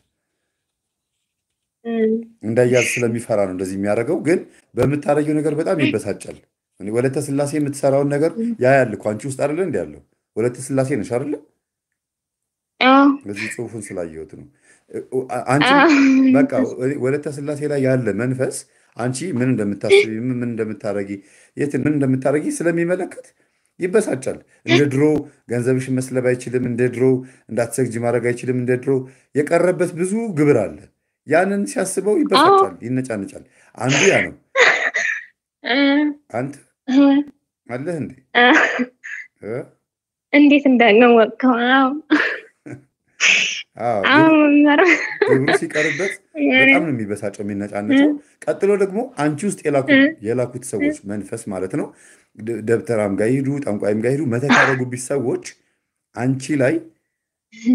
እንዳያዝ ስለሚፈራ ነው እንደዚህ የሚያደርገው። ግን በምታረጊው ነገር በጣም ይበሳጫል። ወለተ ስላሴ የምትሰራውን ነገር ያያል እኮ አንቺ ውስጥ አይደለ እንዴ ያለው? ወለተ ስላሴ ነሽ አይደለ? እዚህ ጽሁፉን ስላየሁት ነው። አንቺ በቃ ወለተ ስላሴ ላይ ያለ መንፈስ አንቺ ምን እንደምታስቢ ምን እንደምታረጊ ምን እንደምታረጊ ስለሚመለከት ይበሳጫል። እንደ ድሮ ገንዘብሽን መስለብ አይችልም። እንደ ድሮ እንዳትሰግጂ ማድረግ አይችልም። እንደ ድሮ የቀረበት ብዙ ግብር አለ። ያንን ሲያስበው ይበሳጫል፣ ይነጫነጫል። አንዱ ያ ነው። አንተ አለህ እንዴ? እንዴት እንዳልነወቅከው? ግብሩ ሲቀርበት በጣም ነው የሚበሳጨው፣ የሚነጫነጨው። ቀጥሎ ደግሞ አንቺ ውስጥ የላኩት ሰዎች መንፈስ ማለት ነው። ደብተራም ጋር ይሄዱ፣ ጠንቋይም ጋር ይሄዱ፣ መተት ያደረጉብሽ ሰዎች አንቺ ላይ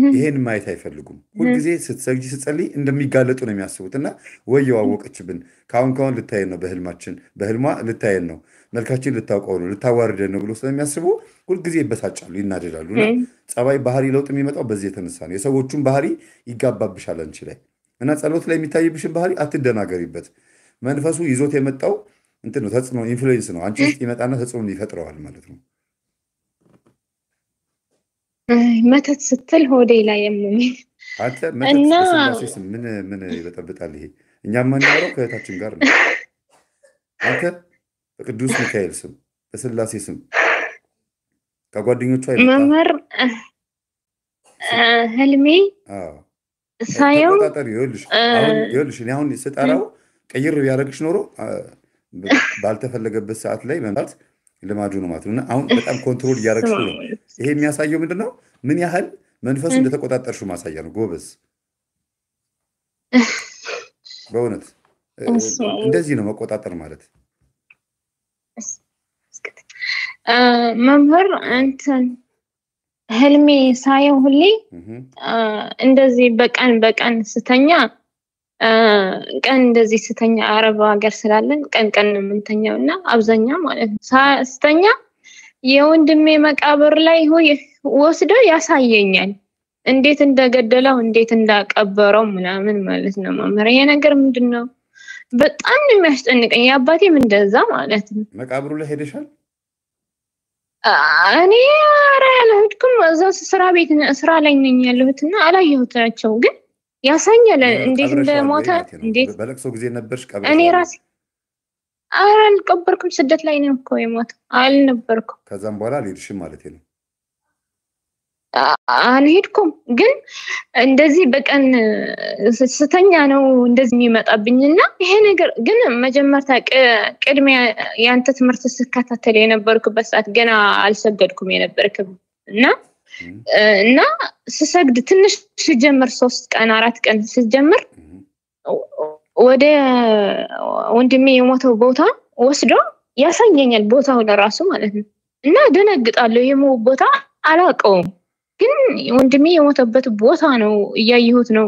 ይሄን ማየት አይፈልጉም። ሁልጊዜ ስትሰግጂ ስትጸልይ እንደሚጋለጡ ነው የሚያስቡት እና ወየው አወቀችብን፣ ካሁን ልታየን ነው፣ በህልሟ ልታየን ነው፣ መልካችን ልታውቀው ነው፣ ልታዋርደን ነው ብሎ ስለሚያስቡ ሁልጊዜ ይበሳጫሉ፣ ይናደዳሉ። እና ጸባይ ባህሪ ለውጥ የሚመጣው በዚህ የተነሳ ነው። የሰዎቹን ባህሪ ይጋባብሻል አንቺ ላይ እና ጸሎት ላይ የሚታይብሽን ባህሪ አትደናገሪበት። መንፈሱ ይዞት የመጣው እንትን ነው፣ ተጽዕኖ ኢንፍሉዌንስ ነው። አንቺ ውስጥ ይመጣና ተጽዕኖ ይፈጥረዋል ማለት ነው። መተት ስትል ሆዴ ላይ የሚል አንተ መተት በስላሴ ስም ምን ይበጠብጣል? ይሄ እኛም የምናወራው ከእህታችን ጋር ነው። አንተ በቅዱስ ሚካኤል ስም በስላሴ ስም ከጓደኞቿ መምህር ህልሜ ሳየው ተቆጣጠሪ። ይኸውልሽ እኔ አሁን ስጠራው ቀይር ቢያደርግሽ ኖሮ ባልተፈለገበት ሰዓት ላይ መምጣት ልማዱ ነው ማለት ነው። እና አሁን በጣም ኮንትሮል እያደረግሽ ነው። ይሄ የሚያሳየው ምንድነው? ምን ያህል መንፈሱ እንደተቆጣጠርሽው ማሳያ ነው። ጎበዝ፣ በእውነት እንደዚህ ነው መቆጣጠር ማለት። መምህር እንትን ህልሜ ሳየው ሁሌ እንደዚህ በቀን ስተኛ ቀን እንደዚህ ስተኛ አረብ ሀገር ስላለን ቀን የምንተኛው እና አብዛኛው ማለት ነው ስተኛ የወንድሜ መቃብር ላይ ወስዶ ያሳየኛል እንዴት እንደገደለው እንዴት እንዳቀበረው ምናምን ማለት ነው። መምህር ይሄ ነገር ምንድነው? በጣም ነው የሚያስጨንቀኝ። አባቴም እንደዛ ማለት ነው። መቃብሩ ላይ ሄደሻል? እኔ አላየሁትም። እዛ ስራ ላይ ነኝ ያለሁትና አላየሁታቸው ግን ያሳኛል እንዴት እንደሞተ። እንዴት በለቅሶ ጊዜ ነበርሽ ቀብር? እኔ ራሴ አልቀበርኩም። ስደት ላይ ነው እኮ የሞተው። አልነበርኩም። ከዛም በኋላ አልሄድሽም ማለት ነው? አልሄድኩም። ግን እንደዚህ በቀን ስተኛ ነው እንደዚህ የሚመጣብኝና ይሄ ነገር ግን መጀመሪያ ቅድሚያ ያንተ ትምህርት ስከታተል የነበርኩበት ሰዓት ገና አልሰገድኩም የነበርኩ እና ስሰግድ ትንሽ ሲጀምር 3 ቀን 4 ቀን ሲጀምር ወደ ወንድሜ የሞተው ቦታ ወስዶ ያሳየኛል ቦታው ለራሱ ማለት ነው። እና ደነግጣለሁ። የሞ ቦታ አላውቀውም ግን ወንድሜ የሞተበት ቦታ ነው እያየሁት ነው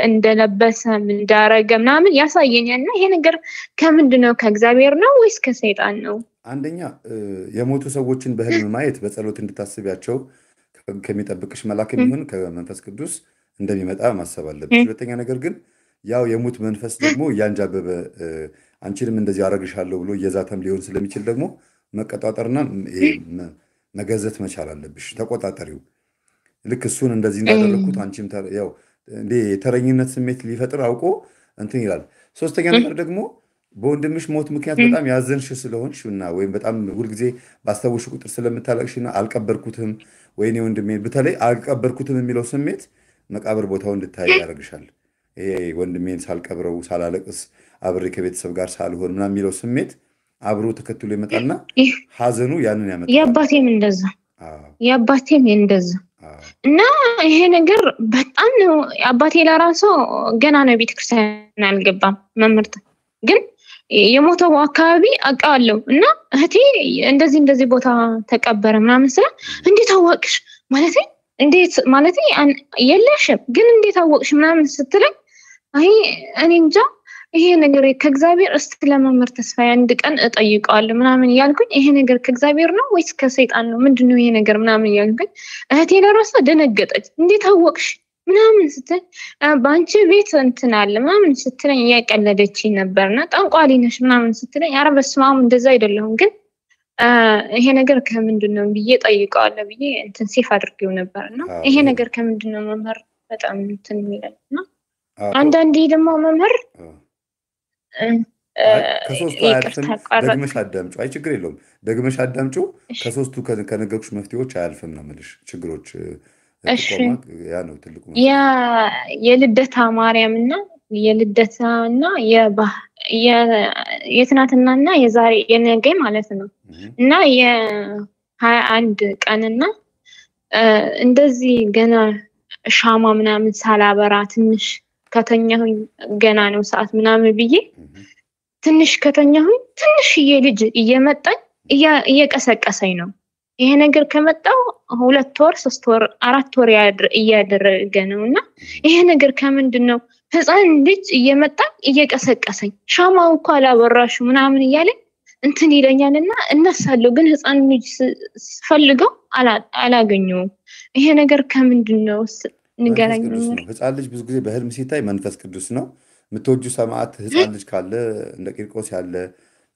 እንደለበሰ እንዳረገ ምናምን ያሳየኛልና ይሄ ነገር ከምንድነው ከእግዚአብሔር ነው ወይስ ከሰይጣን ነው? አንደኛ የሞቱ ሰዎችን በህልም ማየት በጸሎት እንድታስቢያቸው ከሚጠብቅሽ መልአክም ይሁን ከመንፈስ ቅዱስ እንደሚመጣ ማሰብ አለብሽ። ሁለተኛ ነገር ግን ያው የሙት መንፈስ ደግሞ እያንጃበበ አንቺንም እንደዚህ አረግሻለሁ ብሎ እየዛተም ሊሆን ስለሚችል ደግሞ መቀጣጠርና መገዘት መቻል አለብሽ። ተቆጣጠሪው። ልክ እሱን እንደዚህ እንዳደረኩት አንቺም ያው እንዴ የተረኝነት ስሜት ሊፈጥር አውቆ እንትን ይላል። ሶስተኛ ነገር ደግሞ በወንድምሽ ሞት ምክንያት በጣም ያዘንሽ ስለሆንሽና ወይም በጣም ሁልጊዜ ባስተውሽ ቁጥር ስለምታለቅሽና አልቀበርኩትም ወይኔ ወንድሜ በተለይ አልቀበርኩትም የሚለው ስሜት መቃብር ቦታው እንድታይ ያደርግሻል። ይሄ ወንድሜን ሳልቀብረው ሳላለቅስ አብሬ ከቤተሰብ ጋር ሳልሆን ምናምን የሚለው ስሜት አብሮ ተከትሎ ይመጣና ሀዘኑ ያንን ያመጣል። የአባቴም እንደዛ እና ይሄ ነገር በጣም ነው። አባቴ ለራሱ ገና ነው ቤተክርስቲያን አልገባም መምህርት ግን የሞተው አካባቢ አውቃለሁ እና እህቴ እንደዚህ ቦታ ተቀበረ ምናምን ስለ እንዴት አወቅሽ ማለት የለሽም ግን እንዴት አወቅሽ ምናምን ስትለኝ አይ እኔ እንጃ ይሄ ነገር ከእግዚአብሔር እስቲ ለመምህር ተስፋዬ አንድ ቀን እጠይቀዋለሁ ምናምን ያልኩኝ ይሄ ነገር ከእግዚአብሔር ነው ወይስ ከሰይጣን ነው ምንድነው ይሄ ነገር ምናምን ያልኩኝ እህቴ ለራሷ ደነገጠች። እንዴት አወቅሽ ምናምን ስትል ባንቺ ቤት እንትን አለ ምናምን ስትለኝ ያቀለደችኝ ነበርና ጠንቋሊ ነሽ ምናምን ስትለኝ ኧረ በስመ አብ እንደዛ አይደለም ግን ይሄ ነገር ከምንድነው ብዬ ጠይቀዋለሁ ብዬ እንትን ሴፍ አድርጌው ነበርና ይሄ ነገር ከምንድነው መምህር በጣም እንትን የሚለና አንዳንዴ ደግሞ መምህር ከሶስቱ አያልፍም። ደግመሽ አዳምጪው። አይ ችግር የለውም ደግመሽ አዳምጪው። ከሶስቱ ከነገርኩሽ መፍትሄዎች አያልፍም ነው የምልሽ ችግሮች ያ ነው ትልቁ የልደታ ማርያምና የልደታና የትናንትናና የዛሬ የነገ ማለት ነው እና የ21 ቀንና እንደዚህ ገና ሻማ ምናምን ሳላበራ ትንሽ ከተኛሁኝ ገና ነው ሰዓት ምናምን ብዬ ትንሽ ከተኛሁኝ ትንሽዬ ልጅ እየመጣኝ እየቀሰቀሰኝ ነው። ይሄ ነገር ከመጣው 2 ወር 3 ወር 4 ወር እያደረገ ነውና ይሄ ነገር ከምንድነው ህፃን ልጅ እየመጣ እየቀሰቀሰኝ ሻማው እኮ አላበራሹ ምናምን እያለ እንትን ይለኛልና እነሳለሁ ግን ህፃን ልጅ ፈልገው አላገኘውም። ይሄ ነገር ከምንድነው ንገረኝ። ህፃን ልጅ ብዙ ጊዜ በህልም ሲታይ መንፈስ ቅዱስ ነው። ምትወጁ ሰማዕት ህፃን ልጅ ካለ እንደ ቂርቆስ ያለ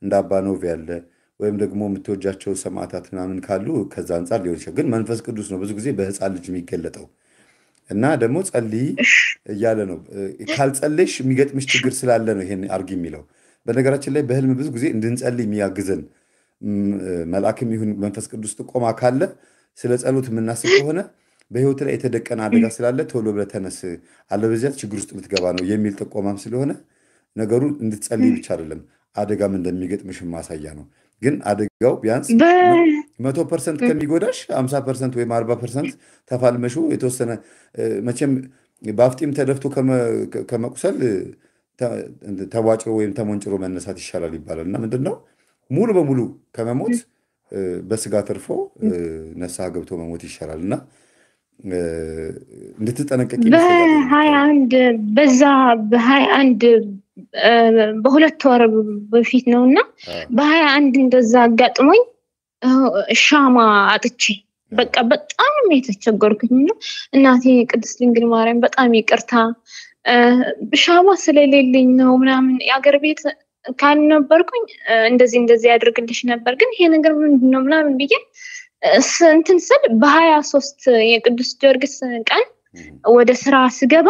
እንደ አባ ኖቭ ያለ ወይም ደግሞ የምትወጃቸው ሰማዕታት ምናምን ካሉ ከዛ አንፃር ሊሆን ይችላል። ግን መንፈስ ቅዱስ ነው ብዙ ጊዜ በህፃን ልጅ የሚገለጠው እና ደግሞ ጸልይ እያለ ነው። ካልጸለይሽ የሚገጥምሽ ችግር ስላለ ነው ይሄን አርጊ የሚለው። በነገራችን ላይ በህልም ብዙ ጊዜ እንድንጸልይ የሚያግዘን መልአክም ይሁን መንፈስ ቅዱስ ጥቆማ ካለ ስለ ጸሎት የምናስብ ከሆነ በህይወት ላይ የተደቀነ አደጋ ስላለ ቶሎ ብለህ ተነስ አለበለዚያ ችግር ውስጥ ልትገባ ነው የሚል ጥቆማም ስለሆነ ነገሩ እንድትጸልይ ብቻ አይደለም አደጋም እንደሚገጥምሽ ማሳያ ነው። ግን አደጋው ቢያንስ 100% ከሚጎዳሽ 50% ወይም 40% ተፋልመሹ የተወሰነ መቼም በአፍጢም ተደፍቶ ከመቁሰል ተዋጭሮ ወይም ተሞንጭሮ መነሳት ይሻላል ይባላልና ምንድነው ሙሉ በሙሉ ከመሞት በስጋ ተርፎ ነፍስህ ገብቶ መሞት ይሻላልና እንድትጠነቀቂ በ21 በዛ በ21 በሁለት ወር በፊት ነውና በ21 እንደዛ አጋጥሞኝ ሻማ አጥቼ በቃ በጣም የተቸገርኩኝ ነው። እናቴ ቅድስት ድንግል ማርያም በጣም ይቅርታ ሻማ ስለሌለኝ ነው ምናምን ያገር ቤት ካልነበርኩኝ እንደዚህ ያድርግልሽ ነበር ግን ይሄ ነገር ምንድነው ምናምን ብዬ እንትን ስል በ23 የቅዱስ ጊዮርጊስ ቀን ወደ ስራ ስገባ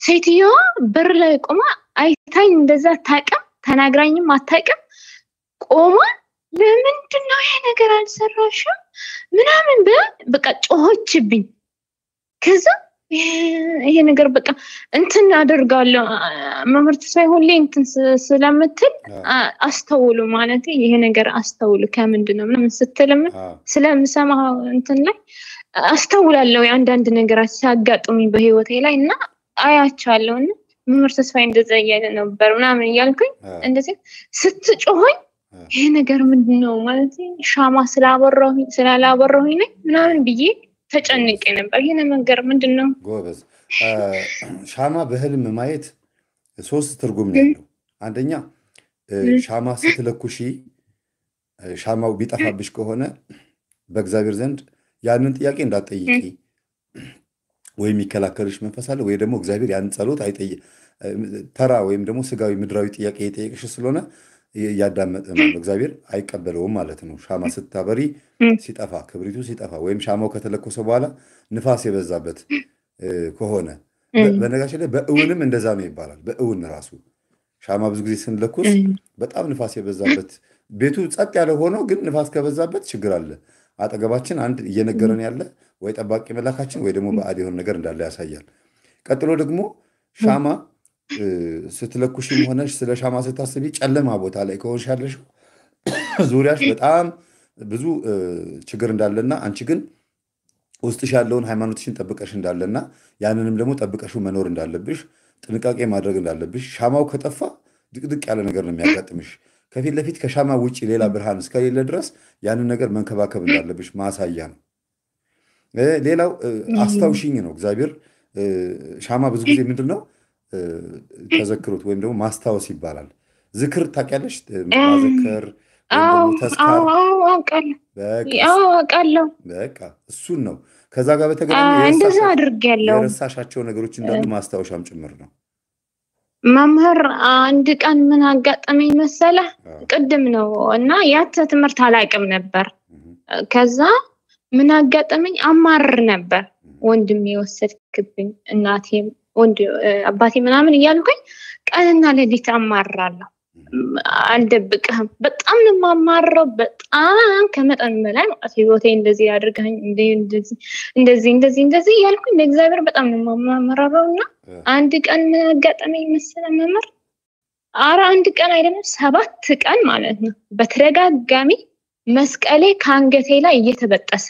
ሴትዮዋ በር ላይ ቆማ አይታኝ እንደዛ ታቀም ተናግራኝም አታቀም ቆማ ለምንድነው ይሄ ነገር አልሰራሽም ምናምን በቃ ጮኸችብኝ። ከዛ ይሄ ነገር በቃ እንትን አደርጋለሁ መምህርት ሳይሆን እንትን ስለምትል አስተውሉ ማለት ይሄ ነገር አስተውሉ ከምንድነው ምንም ስትልም ስለምሰማ እንትን ላይ አስተውላለሁ አንዳንድ ነገራት ሲያጋጥሙኝ በህይወቴ ላይ እና አያቻለሁና መምህር ተስፋዬ እንደዛ እያለ ነበር ምናምን እያልኩኝ እንደዚህ ስትጮኸኝ ይሄ ነገር ምንድነው ማለት ሻማ ስላላበራሁኝ ነኝ ምናምን ብዬ ተጨንቄ ነበር። ይሄ ነገር ምንድነው? ጎበዝ። ሻማ በህልም ማየት 3 ትርጉም ነው ያለው። አንደኛ ሻማ ስትለኩሺ ሻማው ቢጠፋብሽ ከሆነ በእግዚአብሔር ዘንድ ያንን ጥያቄ እንዳትጠይቂ ወይም ይከላከልሽ መንፈስ አለ ወይ ደግሞ እግዚአብሔር ያን ጸሎት ተራ ወይም ደግሞ ስጋዊ ምድራዊ ጥያቄ የጠየቅሽ ስለሆነ ያዳመጠ ማለት እግዚአብሔር አይቀበለውም ማለት ነው። ሻማ ስታበሪ ሲጠፋ ክብሪቱ ሲጠፋ ወይም ሻማው ከተለኮሰ በኋላ ንፋስ የበዛበት ከሆነ በነጋሽ ላይ በእውንም እንደዛ ነው ይባላል። በእውን ራሱ ሻማ ብዙ ጊዜ ስንለኩስ በጣም ንፋስ የበዛበት ቤቱ ጸጥ ያለ ሆኖ ግን ንፋስ ከበዛበት ችግር አለ። አጠገባችን አንድ እየነገረን ያለ ወይ ጠባቂ መላካችን ወይ ደግሞ ባዕድ የሆነ ነገር እንዳለ ያሳያል። ቀጥሎ ደግሞ ሻማ ስትለኩሽም ሆነሽ ስለ ሻማ ስታስቢ ጨለማ ቦታ ላይ ከሆንሽ ያለሽ ዙሪያሽ በጣም ብዙ ችግር እንዳለና አንቺ ግን ውስጥሽ ያለውን ሃይማኖትሽን ጠብቀሽ እንዳለና ያንንም ደግሞ ጠብቀሽ መኖር እንዳለብሽ ጥንቃቄ ማድረግ እንዳለብሽ ሻማው ከጠፋ ድቅድቅ ያለ ነገር ነው የሚያጋጥምሽ። ከፊት ለፊት ከሻማ ውጪ ሌላ ብርሃን እስከሌለ ድረስ ያንን ነገር መንከባከብ እንዳለብሽ ማሳያ ነው። ሌላው አስታውሽኝ ነው። እግዚአብሔር ሻማ ብዙ ጊዜ ምንድነው ተዘክሩት ወይም ደግሞ ማስታወስ ይባላል። ዝክር ታውቂያለሽ? ማዘከር ተስካር በቃ እሱን ነው። ከዛ ጋር በተገናኘ የረሳሻቸው ነገሮች እንዳሉ ማስታወሻም ጭምር ነው። መምህር አንድ ቀን ምን አጋጠመኝ መሰለህ? ቅድም ነው እና ያተ ትምህርት አላውቅም ነበር። ከዛ ምን አጋጠመኝ? አማርር ነበር። ወንድሜ ወሰድክብኝ፣ እናቴም አባቴ ምናምን እያልኩኝ ቀንና ሌሊት አማራለሁ። አልደብቅህም። በጣም ነው የማማረው፣ በጣም ከመጠን በላይ ማለት ህይወቴ እንደዚህ ያድርገኝ እንደዚህ እያልኩኝ ለእግዚአብሔር በጣም ነው የማማረውና አንድ ቀን ምን አጋጠመኝ መሰለህ መምህር? አንድ ቀን አይደለም 7 ቀን ማለት ነው በተደጋጋሚ መስቀሌ ከአንገቴ ላይ እየተበጠሰ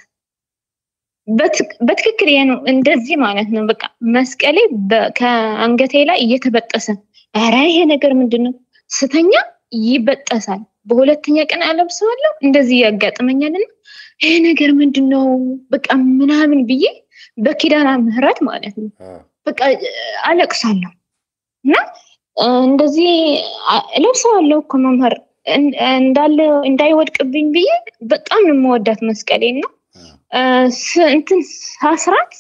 በትክክል ነው እንደዚህ ማለት ነው። በቃ መስቀሌ ከአንገቴ ላይ እየተበጠሰ ኧረ ይሄ ነገር ምንድነው? ስተኛ ይበጠሳል። በሁለተኛ ቀን አለብሰዋለሁ እንደዚህ ያጋጥመኛልና ይሄ ነገር ምንድነው? በቃ ምናምን ብዬ በኪዳነ ምህረት ማለት ነው በቃ አለቅሳለሁ እና እንደዚህ ለብሰዋለሁ እኮ መምህር እንዳይወድቅብኝ ብዬ በጣም ነው የምወዳት መስቀሌና እንትን ሳስራት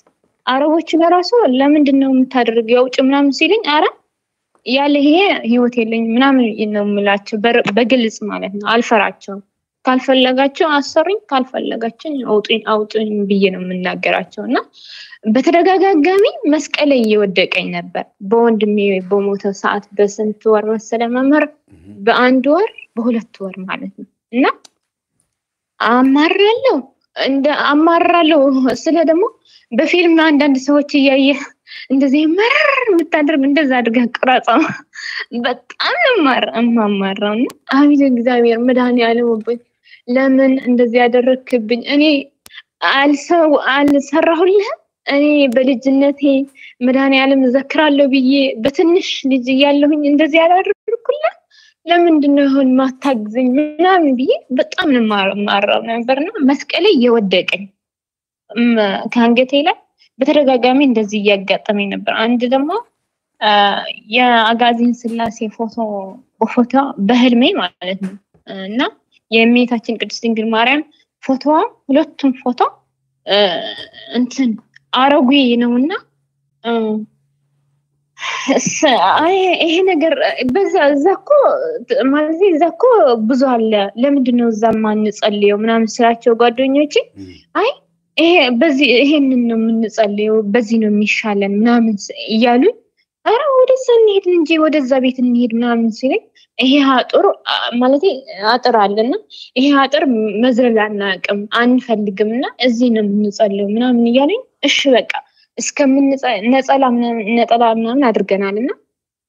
አረቦች ለራሱ ለምንድን ነው የምታደርገው ያውጭ ምናምን ሲልኝ አረ ያለ ይሄ ህይወት የለኝ ምናምን ነው የምላቸው በግልጽ ማለት ነው። አልፈራቸው። ካልፈለጋቸው አሰሩኝ፣ ካልፈለጋቸው አውጡኝ ብዬ ነው የምናገራቸውና በተደጋጋሚ መስቀሌ እየወደቀኝ ነበር። በወንድሜ በሞተ ሰዓት በስንት ወር መሰለ መምህር? በ1 ወር በ2 ወር ማለት ነው። እና አማራለሁ ስለ ደግሞ በፊልም አንዳንድ ሰዎች እያየ እንደዚህ መረር የምታደርግ እንደዛ አድርገህ ቅረጻ በጣም ማማራው እና አቤት እግዚአብሔር መድኃኒዓለም ወቦይ ለምን እንደዚህ ያደረክብኝ? እኔ አልሰራሁልህ። እኔ በልጅነቴ መድኃኒዓለም ዘክራለሁ ብዬ በትንሽ ልጅ እያለሁኝ እንደዚህ ያላደረኩልህ ለምንድነው ይሆን ማታግዘኝ ምናምን ብዬ በጣም ነው ማራው ነበርና መስቀሌ እየወደቀኝ ከአንገቴ ላይ በተደጋጋሚ እንደዚህ እያጋጠመኝ ነበር። አንድ ደግሞ የአጋዚን ስላሴ ፎቶ በህልሜ ማለት ነው እና የእመቤታችን ቅድስት ድንግል ማርያም ፎቶዋ ሁለቱም ፎቶ እንትን አረጉ ነውና ይሄ ነገር በዛኮ ማለት እዛኮ ብዙ አለ ለምንድን ነው እዛ ማንጸልየው ምናምን ስላቸው ጓደኞቼ አይ ይሄ በዚህ ይሄንን ነው የምንጸልየው በዚህ ነው የሚሻለን ምናምን እያሉ አረ ወደዛ እንሂድ እንጂ ወደዛ ቤት እንሂድ ምናምን ሲለኝ ይሄ አጥር ማለት አጥር አለና ይሄ አጥር መዝለል አናውቅም አንፈልግምና እዚህ ነው የምንጸልየው ምናምን እያለኝ እሺ በቃ ነጠላ ምናምን አድርገናልና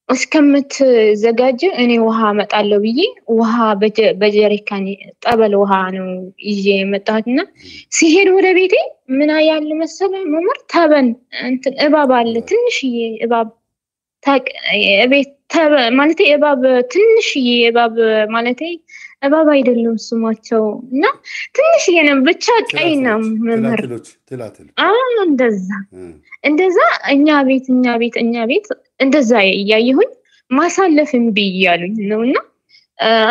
እስከምትዘጋጅ እኔ ውሃ አመጣለሁ ብዬ ውሃ በጀሪካን ጠበል ውሃ ነው ይዤ የመጣሁትና ሲሄድ ወደ ቤቴ ምን ያያል መሰለ መምህር ተበን እንትን እባብ አለ ትንሽዬ እባብ ቤት ማለት እባብ ትንሽዬ እባብ ማለት እባብ አይደለም ስማቸው እና ትንሽዬ ነው ብቻ ቀይ ነው መምህር ትላትል እንደዛ እኛ ቤት እንደዛ እያየሁኝ ማሳለፍ እምቢ እያሉኝ ነውና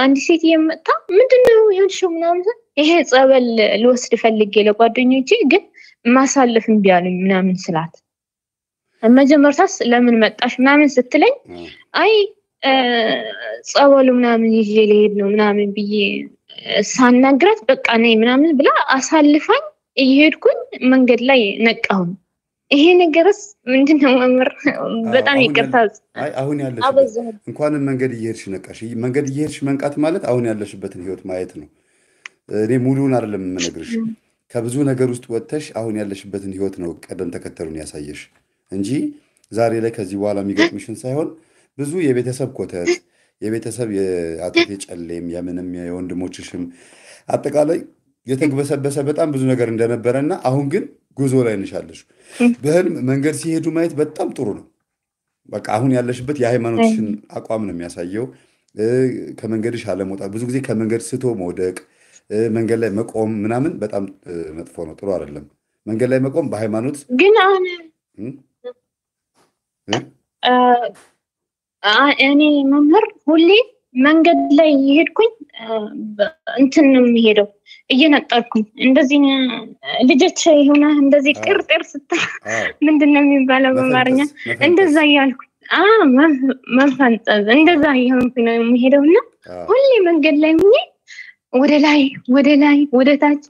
አንድ ሴት የመጣ ምንድነው ይልሽው ምናምን ይሄ ጸበል ልወስድ ፈልጌ ለጓደኞቼ ግን ማሳለፍ እምቢ አሉኝ ምናምን ስላት መጀመርታስ ለምን መጣሽ ምናምን ስትለኝ አይ ጸበሉ ምናምን ይዤ ልሄድ ነው ምናምን ብዬ ሳናግራት በቃ ነይ ምናምን ብላ አሳልፋኝ እየሄድኩኝ መንገድ ላይ ነቃሁኝ ይሄ ነገርስ ምንድነው መምህር በጣም ይቅርታል አይ አሁን ያለሽ እንኳን መንገድ እየሄድሽ ነቃሽ መንገድ እየሄድሽ መንቃት ማለት አሁን ያለሽበትን ህይወት ማየት ነው እኔ ሙሉውን አይደለም የምነግርሽ ከብዙ ነገር ውስጥ ወጥተሽ አሁን ያለሽበትን ህይወት ነው ቀደም ተከተሉን ያሳየሽ እንጂ ዛሬ ላይ ከዚህ በኋላ የሚገጥምሽን ሳይሆን ብዙ የቤተሰብ ኮተት የቤተሰብ የአጥቴ ጨሌም የምንም የወንድሞችሽም አጠቃላይ የተግበሰበሰ በጣም ብዙ ነገር እንደነበረና አሁን ግን ጉዞ ላይ ነሻለሽ በህልም መንገድ ሲሄዱ ማየት በጣም ጥሩ ነው በቃ አሁን ያለሽበት የሃይማኖትሽን አቋም ነው የሚያሳየው ከመንገድሽ አለመውጣት ብዙ ጊዜ ከመንገድ ስቶ መውደቅ መንገድ ላይ መቆም ምናምን በጣም መጥፎ ነው ጥሩ አይደለም መንገድ ላይ መቆም በሃይማኖት ግን አሁን እኔ መምህር ሁሌ መንገድ ላይ ይሄድኩኝ እንትን ነው የሚሄደው እየነጠርኩኝ እንደዚህ ልጆች ይሆነ እንደዚህ ቅርጥር ስታ ምንድነው የሚባለው በአማርኛ እንደዛ ያልኩ መንፈንጠዝ እንደዛ ይሆንኩኝ ነው የሚሄደውና ሁሌ መንገድ ላይ ሆኜ ወደ ላይ ወደ ታች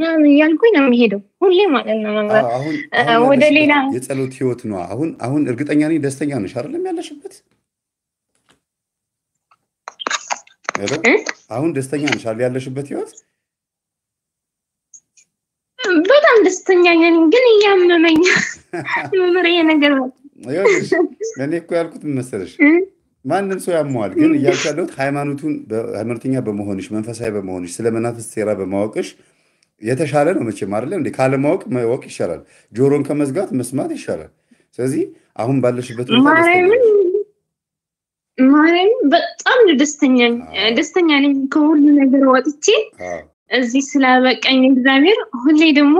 ምናምን ያልኩኝ ነው የሚሄደው ሁሌ ማለት ነው መምህር ወደ ሌላ የጸሎት ህይወት ነው አሁን እርግጠኛ ነኝ ደስተኛ ነሽ አይደለም ያለሽበት አሁን ደስተኛ ነሽ አይደል ያለሽበት ህይወት በጣም ደስተኛ ነኝ ግን ያመመኝ መምህር ይሄ ነገር እኔ እኮ ያልኩት መሰለሽ ማንንም ሰው ያመዋል ግን እያልካለው ሃይማኖተኛ በመሆንሽ መንፈሳዊ በመሆንሽ ስለመናፍስት ሴራ በማወቅሽ የተሻለ ነው መቼም አይደለም እንዴ ካለ ማወቅ ይሻላል ጆሮን ከመዝጋት መስማት ይሻላል ስለዚህ አሁን ባለሽበት ማርያም በጣም ደስተኛ ነኝ ከሁሉ ነገር ወጥቼ እዚህ ስላበቀኝ እግዚአብሔር ሁሌ ደግሞ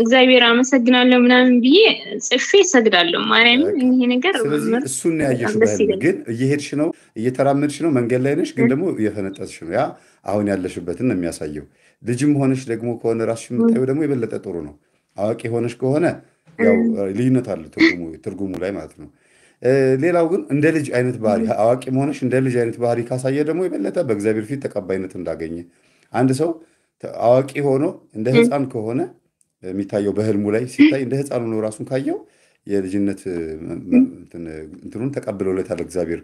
እግዚአብሔር አመሰግናለሁ ምናምን ብዬ ጽፌ ሰግዳለሁ ማርያም ይሄ ነገር እሱን ያየሽው ግን እየሄድሽ ነው እየተራመድሽ ነው መንገድ ላይ ነሽ ግን ደግሞ እየፈነጠስሽ ነው ያ አሁን ያለሽበትን ነው የሚያሳየው ልጅም ሆነሽ ደግሞ ከሆነ ራስሽ የምታዩ ደግሞ የበለጠ ጥሩ ነው አዋቂ ሆነሽ ከሆነ ያው ልዩነት አለ ትርጉሙ ላይ ማለት ነው ሌላው ግን እንደ ልጅ አይነት ባህሪ አዋቂም ሆነሽ እንደ ልጅ አይነት ባህሪ ካሳየ ደግሞ የበለጠ በእግዚአብሔር ፊት ተቀባይነት እንዳገኘ አንድ ሰው አዋቂ ሆኖ እንደ ህፃን ከሆነ የሚታየው በህልሙ ላይ ሲታይ እንደ ህፃን ሆኖ ራሱን ካየው የልጅነት እንትኑን ተቀብሎለታል እግዚአብሔር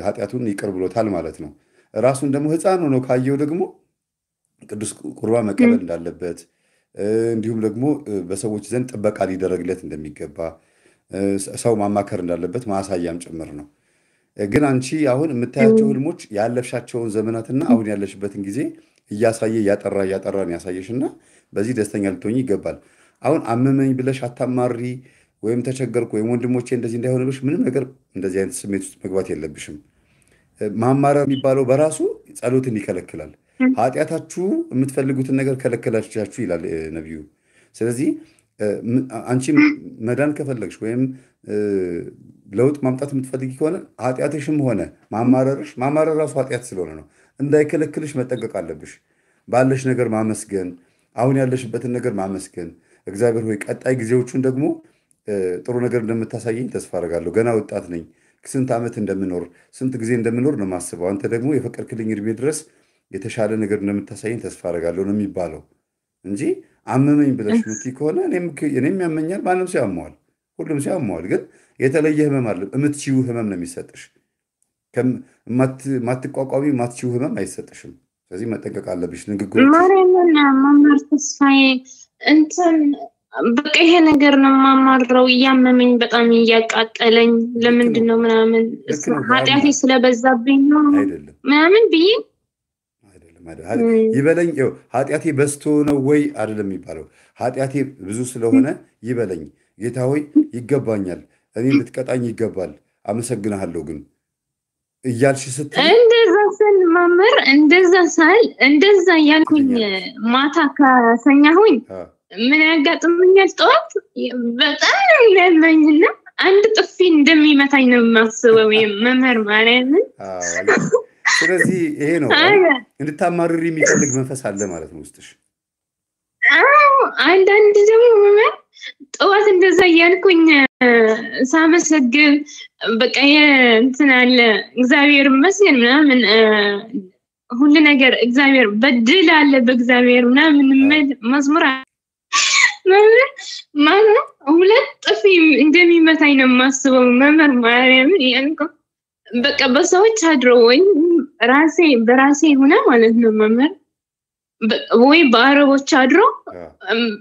ኃጢአቱን ይቅር ብሎታል ማለት ነው ራሱን ደግሞ ህፃን ሆኖ ካየው ደግሞ ቅዱስ ቁርባን መቀበል እንዳለበት እንዲሁም ደግሞ በሰዎች ዘንድ ጥበቃ ሊደረግለት እንደሚገባ ሰው ማማከር እንዳለበት ማሳያም ጭምር ነው ግን አንቺ አሁን የምታያቸው ህልሞች ያለፍሻቸውን ዘመናትና አሁን ያለሽበትን ጊዜ እያሳየ ያጠራን ያሳየሽና በዚህ ደስተኛ ልትሆኚ ይገባል አሁን አመመኝ ብለሽ አታማሪ ወይም ተቸገርኩ ወይም ወንድሞቼ እንደዚህ እንዳይሆንብሽ ምንም ነገር እንደዚህ አይነት ስሜት ውስጥ መግባት የለብሽም ማማረር የሚባለው በራሱ ጸሎትን ይከለክላል ኃጢአታችሁ የምትፈልጉትን ነገር ከለከላችሁ ይላል ነብዩ ስለዚህ አንቺ መዳን ከፈለግሽ ወይም ለውጥ ማምጣት የምትፈልጊ ከሆነ ኃጢአትሽም ሆነ ማማረር ራሱ ኃጢአት ስለሆነ ነው እንዳይከለክልሽ መጠንቀቅ አለብሽ ባለሽ ነገር ማመስገን አሁን ያለሽበትን ነገር ማመስገን እግዚአብሔር ሆይ ቀጣይ ጊዜዎቹን ደግሞ ጥሩ ነገር እንደምታሳየኝ ተስፋ አደርጋለሁ ገና ወጣት ነኝ ስንት ዓመት እንደምኖር ስንት ጊዜ እንደምኖር ነው ማስበው አንተ ደግሞ የፈቀድክልኝ እድሜ ድረስ የተሻለ ነገር እንደምታሳየኝ ተስፋ አደርጋለሁ ነው የሚባለው እንጂ አመመኝ ብለሽ ምትይ ከሆነ እኔም ያመኛል ማንም ሰው ያመዋል ሁሉም ሰው ያመዋል ግን የተለየ ህመም አለ እምትችይው ህመም ነው የሚሰጥሽ ማትቋቋሚ ማትችይው ህመም አይሰጥሽም ስለዚህ መጠንቀቅ አለብሽ ንግግሮች ማርያምና መምህር ተስፋዬ እንትን በቃ ይሄ ነገር ነው ማማረው እያመመኝ በጣም እያቃጠለኝ ለምንድነው ምናምን ኃጢአቴ ስለበዛብኝ ነው ምናምን ብዬ ይበለኝ ኃጢአቴ በዝቶ ነው ወይ አይደለም የሚባለው ኃጢአቴ ብዙ ስለሆነ ይበለኝ ጌታ ሆይ ይገባኛል እኔ ልትቀጣኝ ይገባል አመሰግናለሁ ግን እያልሽ ስትይ እንደዛ ስል መምህር እንደዛ ያልኩኝ ማታ ከሰኛሁኝ ምን ያጋጥመኛል ጠዋት በጣም የሚያመኝና አንድ ጥፊ እንደሚመታኝ ነው የማስበው መምህር ማርያምን ስለዚህ ይሄ ነው እንድታማርሪ የሚፈልግ መንፈስ አለ ማለት ነው ውስጥሽ አንዳንድ ደግሞ መምህር ጠዋት እንደዛ ያልኩኝ ሳመሰግን በቃ እንትን አለ እግዚአብሔር ይመስገን ምናምን ሁሉ ነገር እግዚአብሔር በድል አለ በእግዚአብሔር ምናምን መዝሙር ማለት ሁለት ጥፊ እንደሚመታኝ ነው የማስበው መምህር ማርያምን ያንኩ በቃ በሰዎች አድሮ ወይ በራሴ ሆነ ማለት ነው መምህር ወይ በአረቦች አድሮ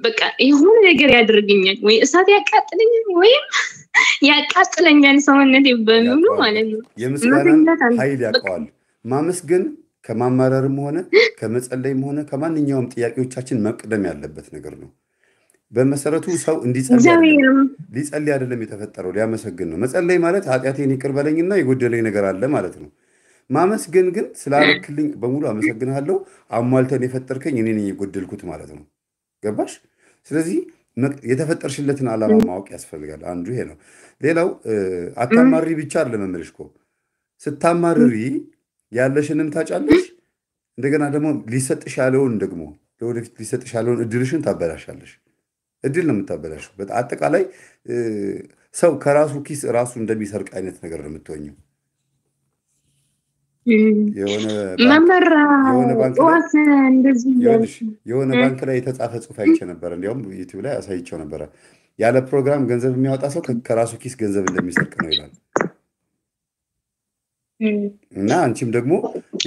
በቃ የሆነ ነገር ያደርግኛል ወይ እሳት ያቃጥለኛል ወይ ያቃጥለኛል ሰውነቴ በሙሉ ማለት ነው የምስጋናን ኃይል ያውቀዋል ማመስገን ከማማረርም ሆነ ከመጸለይም ሆነ ከማንኛውም ጥያቄዎቻችን መቅደም ያለበት ነገር ነው በመሰረቱ ሰው ሊጸልይ አይደለም የተፈጠረው ሊያመሰግን ነው መጸለይ ማለት ኃጢአቴን ይቅር በለኝና የጎደለኝ ነገር አለ ማለት ነው ማመስገን ግን ስላረክልኝ በሙሉ አመሰግናለሁ አሟልተን የፈጠርከኝ እኔ ነኝ የጎደልኩት ማለት ነው ገባሽ ስለዚህ የተፈጠርሽለትን ዓላማ ማወቅ ያስፈልጋል አንዱ ይሄ ነው ሌላው አታማሪ ብቻ አይደለም መልሽኮ ስታማርሪ ያለሽንም ታጫለሽ እንደገና ደግሞ ሊሰጥሽ ያለውን ደግሞ ለወደፊት ሊሰጥሽ ያለውን እድልሽን ታበላሻለሽ እድል ነው የምታበላሽው በአጠቃላይ ሰው ከራሱ ኪስ ራሱ እንደሚሰርቅ አይነት ነገር ነው የምትሆኚው የሆነ ባንክ ላይ የተጻፈ ጽሑፍ አይቼ ነበር እንዲያውም ዩቲዩብ ላይ አሳይቼው ነበር ያለ ፕሮግራም ገንዘብ የሚያወጣ ሰው ከራሱ ኪስ ገንዘብ እንደሚሰርቅ ነው ይላል እና አንቺም ደግሞ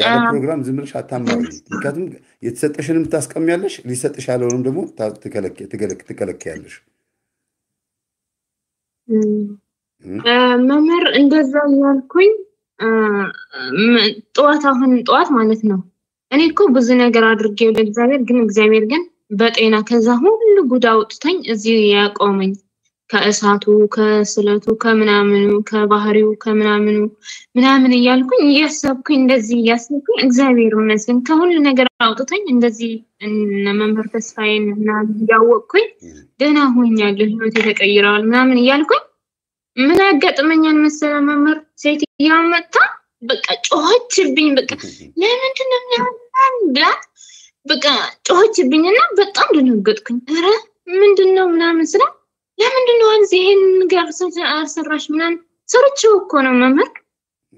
ያለ ፕሮግራም ዝም ብለሽ አታማሪ ምክንያቱም የተሰጠሽንም ታስቀምያለሽ ሊሰጥሽ ያለውንም ደግሞ ትከለክያለሽ መምህር እንደዛ ያልኩኝ ጠዋት ማለት ነው እኔ እኮ ብዙ ነገር አድርጌው ለእግዚአብሔር ግን በጤና ከዛ ሁሉ ጉዳ አውጥተኝ እዚህ ያቆመኝ ከእሳቱ ከስለቱ ከምናምኑ ከባህሪው ከምናምኑ ምናምን እያልኩኝ እያሰብኩኝ እንደዚህ እያሰብኩኝ እግዚአብሔር ይመስገን ከሁሉ ነገር አውጥተኝ እንደዚህ መምህር ተስፋዬን ምናምን ያወቅኩኝ ደህና ሆኛለሁ ህይወቴ ተቀይሯል ምናምን እያልኩኝ ምን ያጋጥመኛል መሰለህ መምህር ሴትያ መጣ በቃ ጮኸችብኝ በቃ ለምንድን ነው ያንዳ በቃ ጮኸችብኝና በጣም ደነገጥኩኝ ኧረ ምንድነው ምናምን ስለ ለምንድን ነው አንዚ ይሄን ነገር አሰራሽ ምናምን ሰርቼው እኮ ነው መምህር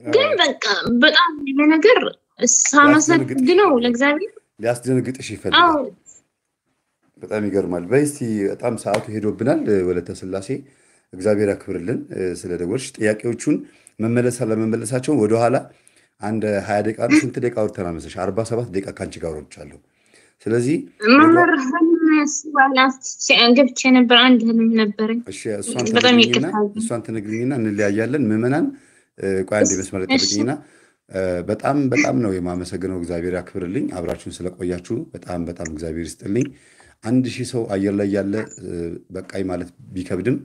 ግን በቃ በጣም ነገር ሳመሰግነው ለእግዚአብሔር ሊያስደነግጥሽ ይፈልጋል በጣም ይገርማል በእስቲ በጣም ሰዓቱ ሄዶብናል ወለተ ስላሴ እግዚአብሔር ያክብርልን ስለደወልሽ ጥያቄዎቹን ለመመለሳቸው ወደ ኋላ አንድ 20 ደቂቃ ስንት ደቂቃ ወርተና መሰለሽ 47 ደቂቃ ካንቺ ጋር ወርቻለሁ ስለዚህ መምህር ገብቼ ነበር አንድ ህልም ነበረኝ እሺ እሷን ትነግሪኝና እንለያያለን ምዕመናን ቆይ አንዴ መስመር ተጠቅኝና በጣም ነው የማመሰግነው እግዚአብሔር ያክብርልኝ አብራችሁን ስለቆያችሁ በጣም እግዚአብሔር ይስጥልኝ 1000 ሰው አየር ላይ ያለ በቃይ ማለት ቢከብድም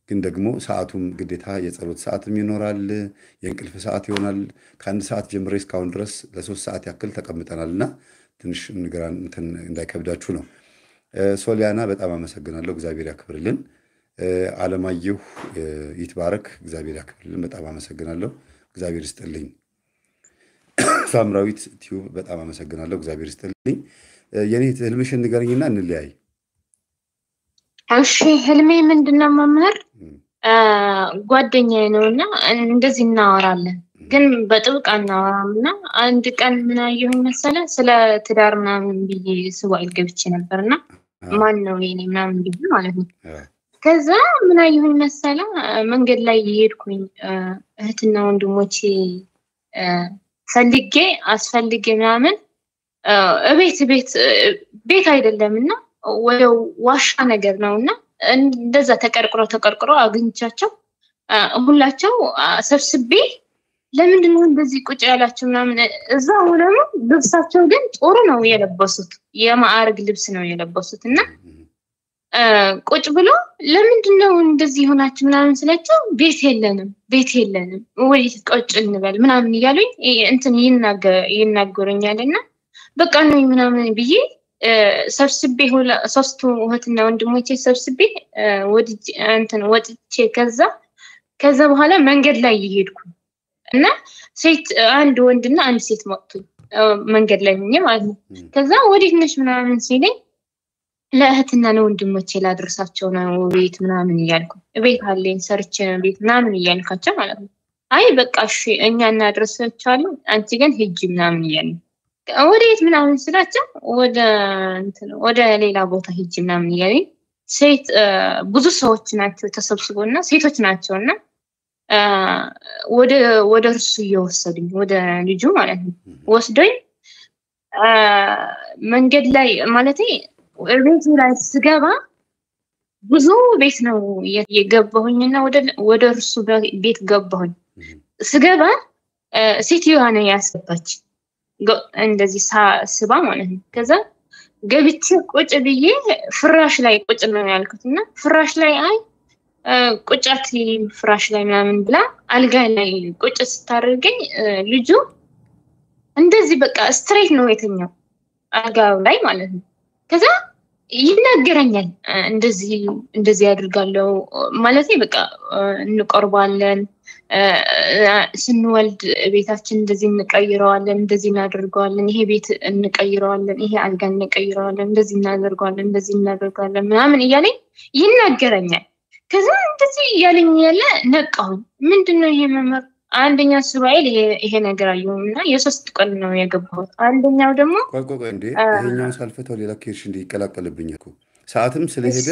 ግን ደግሞ ሰዓቱም ግዴታ የጸሎት ሰዓትም ይኖራል የእንቅልፍ ሰዓት ይሆናል ከአንድ ሰዓት ጀምሮ እስካሁን ድረስ ለ3 ሰዓት ያክል ተቀምጠናልና ትንሽ ንግራን እንዳይከብዳችሁ ነው ሶሊያና በጣም አመሰግናለሁ እግዚአብሔር ያክብርልን አለማየሁ ይትባረክ እግዚአብሔር ያክብርልን በጣም አመሰግናለሁ እግዚአብሔር ይስጥልኝ ሳምራዊት ቲዩብ በጣም አመሰግናለሁ እግዚአብሔር ይስጥልኝ የኔ ህልምሽን ንገረኝና እንለያይ እሺ ህልሜ ምንድነው መምህር ጓደኛዬ ነውና እንደዚህ እናወራለን ግን በጥብቅ አናወራምና አንድ ቀን ምን አየሁኝ መሰለህ ስለ ትዳር ምናምን ብዬ ስዋል ገብቼ ነበርና ማን ነው የኔ ምናምን ብዬ ማለት ነው ከዛ ምን አየሁኝ መሰለህ መንገድ ላይ እየሄድኩኝ እህትና ወንድሞቼ አስፈልጌ ምናምን ቤት አይደለምና ወደ ዋሻ ነገር ነውና እንደዛ ተቀርቅሮ አግኝቻቸው ሁላቸው ሰብስቤ ለምንድን ነው እንደዚህ ቁጭ ያላችሁ ምናምን እዛ ሆነው ልብሳቸው ግን ጦር ነው የለበሱት የማዕረግ ልብስ ነው የለበሱትና ቁጭ ብሎ ለምንድነው እንደዚህ ሆናችሁ ምናምን ስላቸው ቤት የለንም ወዴት ቁጭ እንበል ምናምን እያሉኝ እንትን ይናገሩኛልና በቃ ነው ምናምን ብዬ ሰብስቤ ሶስቱ እህትና ወንድሞቼ ሰብስቤ ወጥቼ ከዛ በኋላ መንገድ ላይ እየሄድኩ እና ሴት አንድ ወንድና አንድ ሴት መጡ መንገድ ላይ ሆኜ ማለት ነው። ከዛ ወዴት ነሽ ምናምን ሲለኝ ለእህትና ለወንድሞቼ ላድርሳቸው ነው ቤት ምናምን እያልኩ ቤት አለኝ ሰርቼ ነው ቤት ምናምን እያልካቸው ማለት ነው። አይ በቃ እሺ እኛ እናድርሳቸዋለን አንቺ ግን ሂጂ ምናምን እያሉ ወዴት ምናምን ስላቸው ወደ ሌላ ቦታ ሂጂ ምናምን እያሉ ሴት ብዙ ሰዎች ናቸው ተሰብስበውና ሴቶች ናቸውና ወደ እርሱ እየወሰዱኝ ወደ ልጁ ማለት ነው ወስዶኝ መንገድ ላይ ማለቴ ቤት ላይ ስገባ ብዙ ቤት ነው የገባሁኝና ወደ እርሱ ቤት ገባሁኝ። ስገባ ሴትዮዋ ነው ያስገባች እንደዚህ ስባ ማለት ነው። ከዛ ገብቼ ቁጭ ብዬ ፍራሽ ላይ ቁጭ ነው ያልኩትና ፍራሽ ላይ ቁጫት ፍራሽ ላይ ምናምን ብላ አልጋ ላይ ቁጭ ስታደርገኝ ልጁ እንደዚህ በቃ ስትሬት ነው የተኛው አልጋው ላይ ማለት ነው። ከዛ ይናገረኛል እንደዚህ ያድርጋለው ማለት በቃ እንቆርባለን ስንወልድ ቤታችን እንደዚህ እንቀይረዋለን እንደዚህ እናደርገዋለን ይሄ ቤት እንቀይረዋለን ይሄ አልጋ እንቀይረዋለን እንደዚህ እናደርጋለን ምናምን እያለኝ ይናገረኛል። ከዛ እንደዚህ ያለኝ ያለ ነቃው ምንድነው ይሄ መመር አንደኛ ሱባኤል ይሄ ነገር አየውና የሶስት ቀን ነው የገባው። አንደኛው ደግሞ ቆይ እንዴ ይሄኛውን ሳልፈተው ሌላ ኬርሽ እንዲቀላቀልብኝ እኮ ሰዓትም ስለሄደ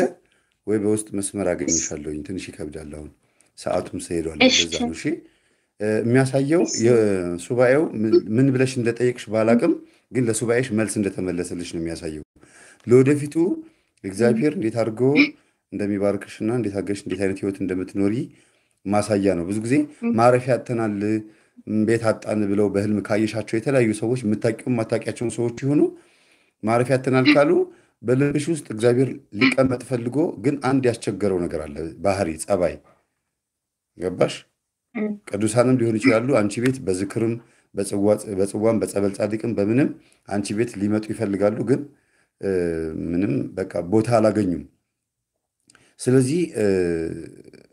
ወይ በውስጥ መስመር አገኝሻለሁ ትንሽ ይከብዳል። አሁን ሰዓቱም ስለሄዷል በዛ ነው። እሺ የሚያሳየው የሱባኤው ምን ብለሽ እንደጠየቅሽ ባላቅም ግን ለሱባኤሽ መልስ እንደተመለሰልሽ ነው የሚያሳየው። ለወደፊቱ እግዚአብሔር እንዴት አድርጎ እንደሚባርክሽና እንዴት አገሽ እንዴት አይነት ህይወት እንደምትኖሪ ማሳያ ነው። ብዙ ጊዜ ማረፊያ አጥተናል ቤት አጣን ብለው በህልም ካየሻቸው የተለያዩ ሰዎች የምታውቂው ማታውቂያቸውን ሰዎች ይሆኑ ማረፊያ አጥተናል ካሉ በልብሽ ውስጥ እግዚአብሔር ሊቀመጥ ፈልጎ ግን አንድ ያስቸገረው ነገር አለ። ባህሪ ጸባይ ገባሽ? ቅዱሳንም ሊሆን ይችላሉ አንቺ ቤት በዝክርም በጽዋም በጸበል ጻድቅም በምንም አንቺ ቤት ሊመጡ ይፈልጋሉ ግን ምንም በቃ ቦታ አላገኙም። ስለዚህ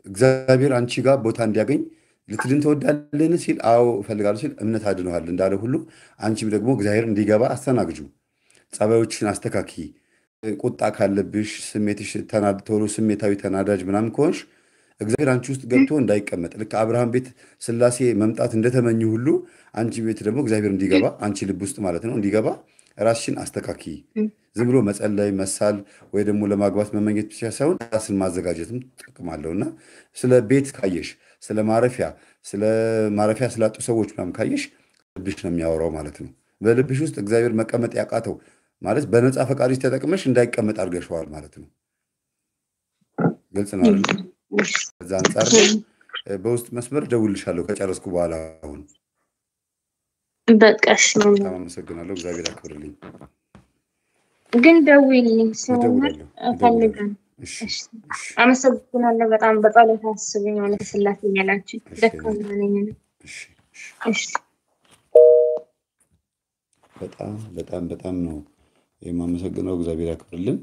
እግዚአብሔር አንቺ ጋር ቦታ እንዲያገኝ ልትድን ተወዳለህን ሲል አዎ እፈልጋለሁ ሲል እምነት አድነዋል እንዳለ ሁሉ አንቺም ደግሞ እግዚአብሔር እንዲገባ አስተናግጁ። ጸባዮችን አስተካኪ። ቁጣ ካለብሽ ስሜትሽ ቶሎ ስሜታዊ ተናዳጅ ምናምን ከሆንሽ እግዚአብሔር አንቺ ውስጥ ገብቶ እንዳይቀመጥ ልክ አብርሃም ቤት ስላሴ መምጣት እንደተመኙ ሁሉ አንቺ ቤት ደግሞ እግዚአብሔር እንዲገባ አንቺ ልብ ውስጥ ማለት ነው እንዲገባ ራስሽን አስተካኪ። ዝም ብሎ መጸለይ መሳል ወይ ደግሞ ለማግባት መመኘት ብቻ ሳይሆን ራስን ማዘጋጀትም ጥቅም አለውና ስለ ቤት ካየሽ ስለ ማረፊያ ስላጡ ሰዎች ምናምን ካየሽ ልብሽ ነው የሚያወራው ማለት ነው። በልብሽ ውስጥ እግዚአብሔር መቀመጥ ያቃተው ማለት በነፃ ፈቃድሽ ተጠቅመሽ እንዳይቀመጥ አድርገሽዋል ማለት ነው። ግልጽ ነው አይደል? ከዛ አንፃር በውስጥ መስመር ደውልልሻለሁ ከጨረስኩ በኋላ። አሁን በቃሽ ነው። በጣም አመሰግናለሁ። እግዚአብሔር ያክብርልኝ። ግን ደውልልኝ ስለሆነ ፈልጋለሁ። አመሰግናለሁ በጣም በቃላት አስቡኝ ማለት ስላሴ ያላችሁ ደካማ ነኝ። እሺ በጣም ነው የማመሰግነው። እግዚአብሔር ያክብርልን።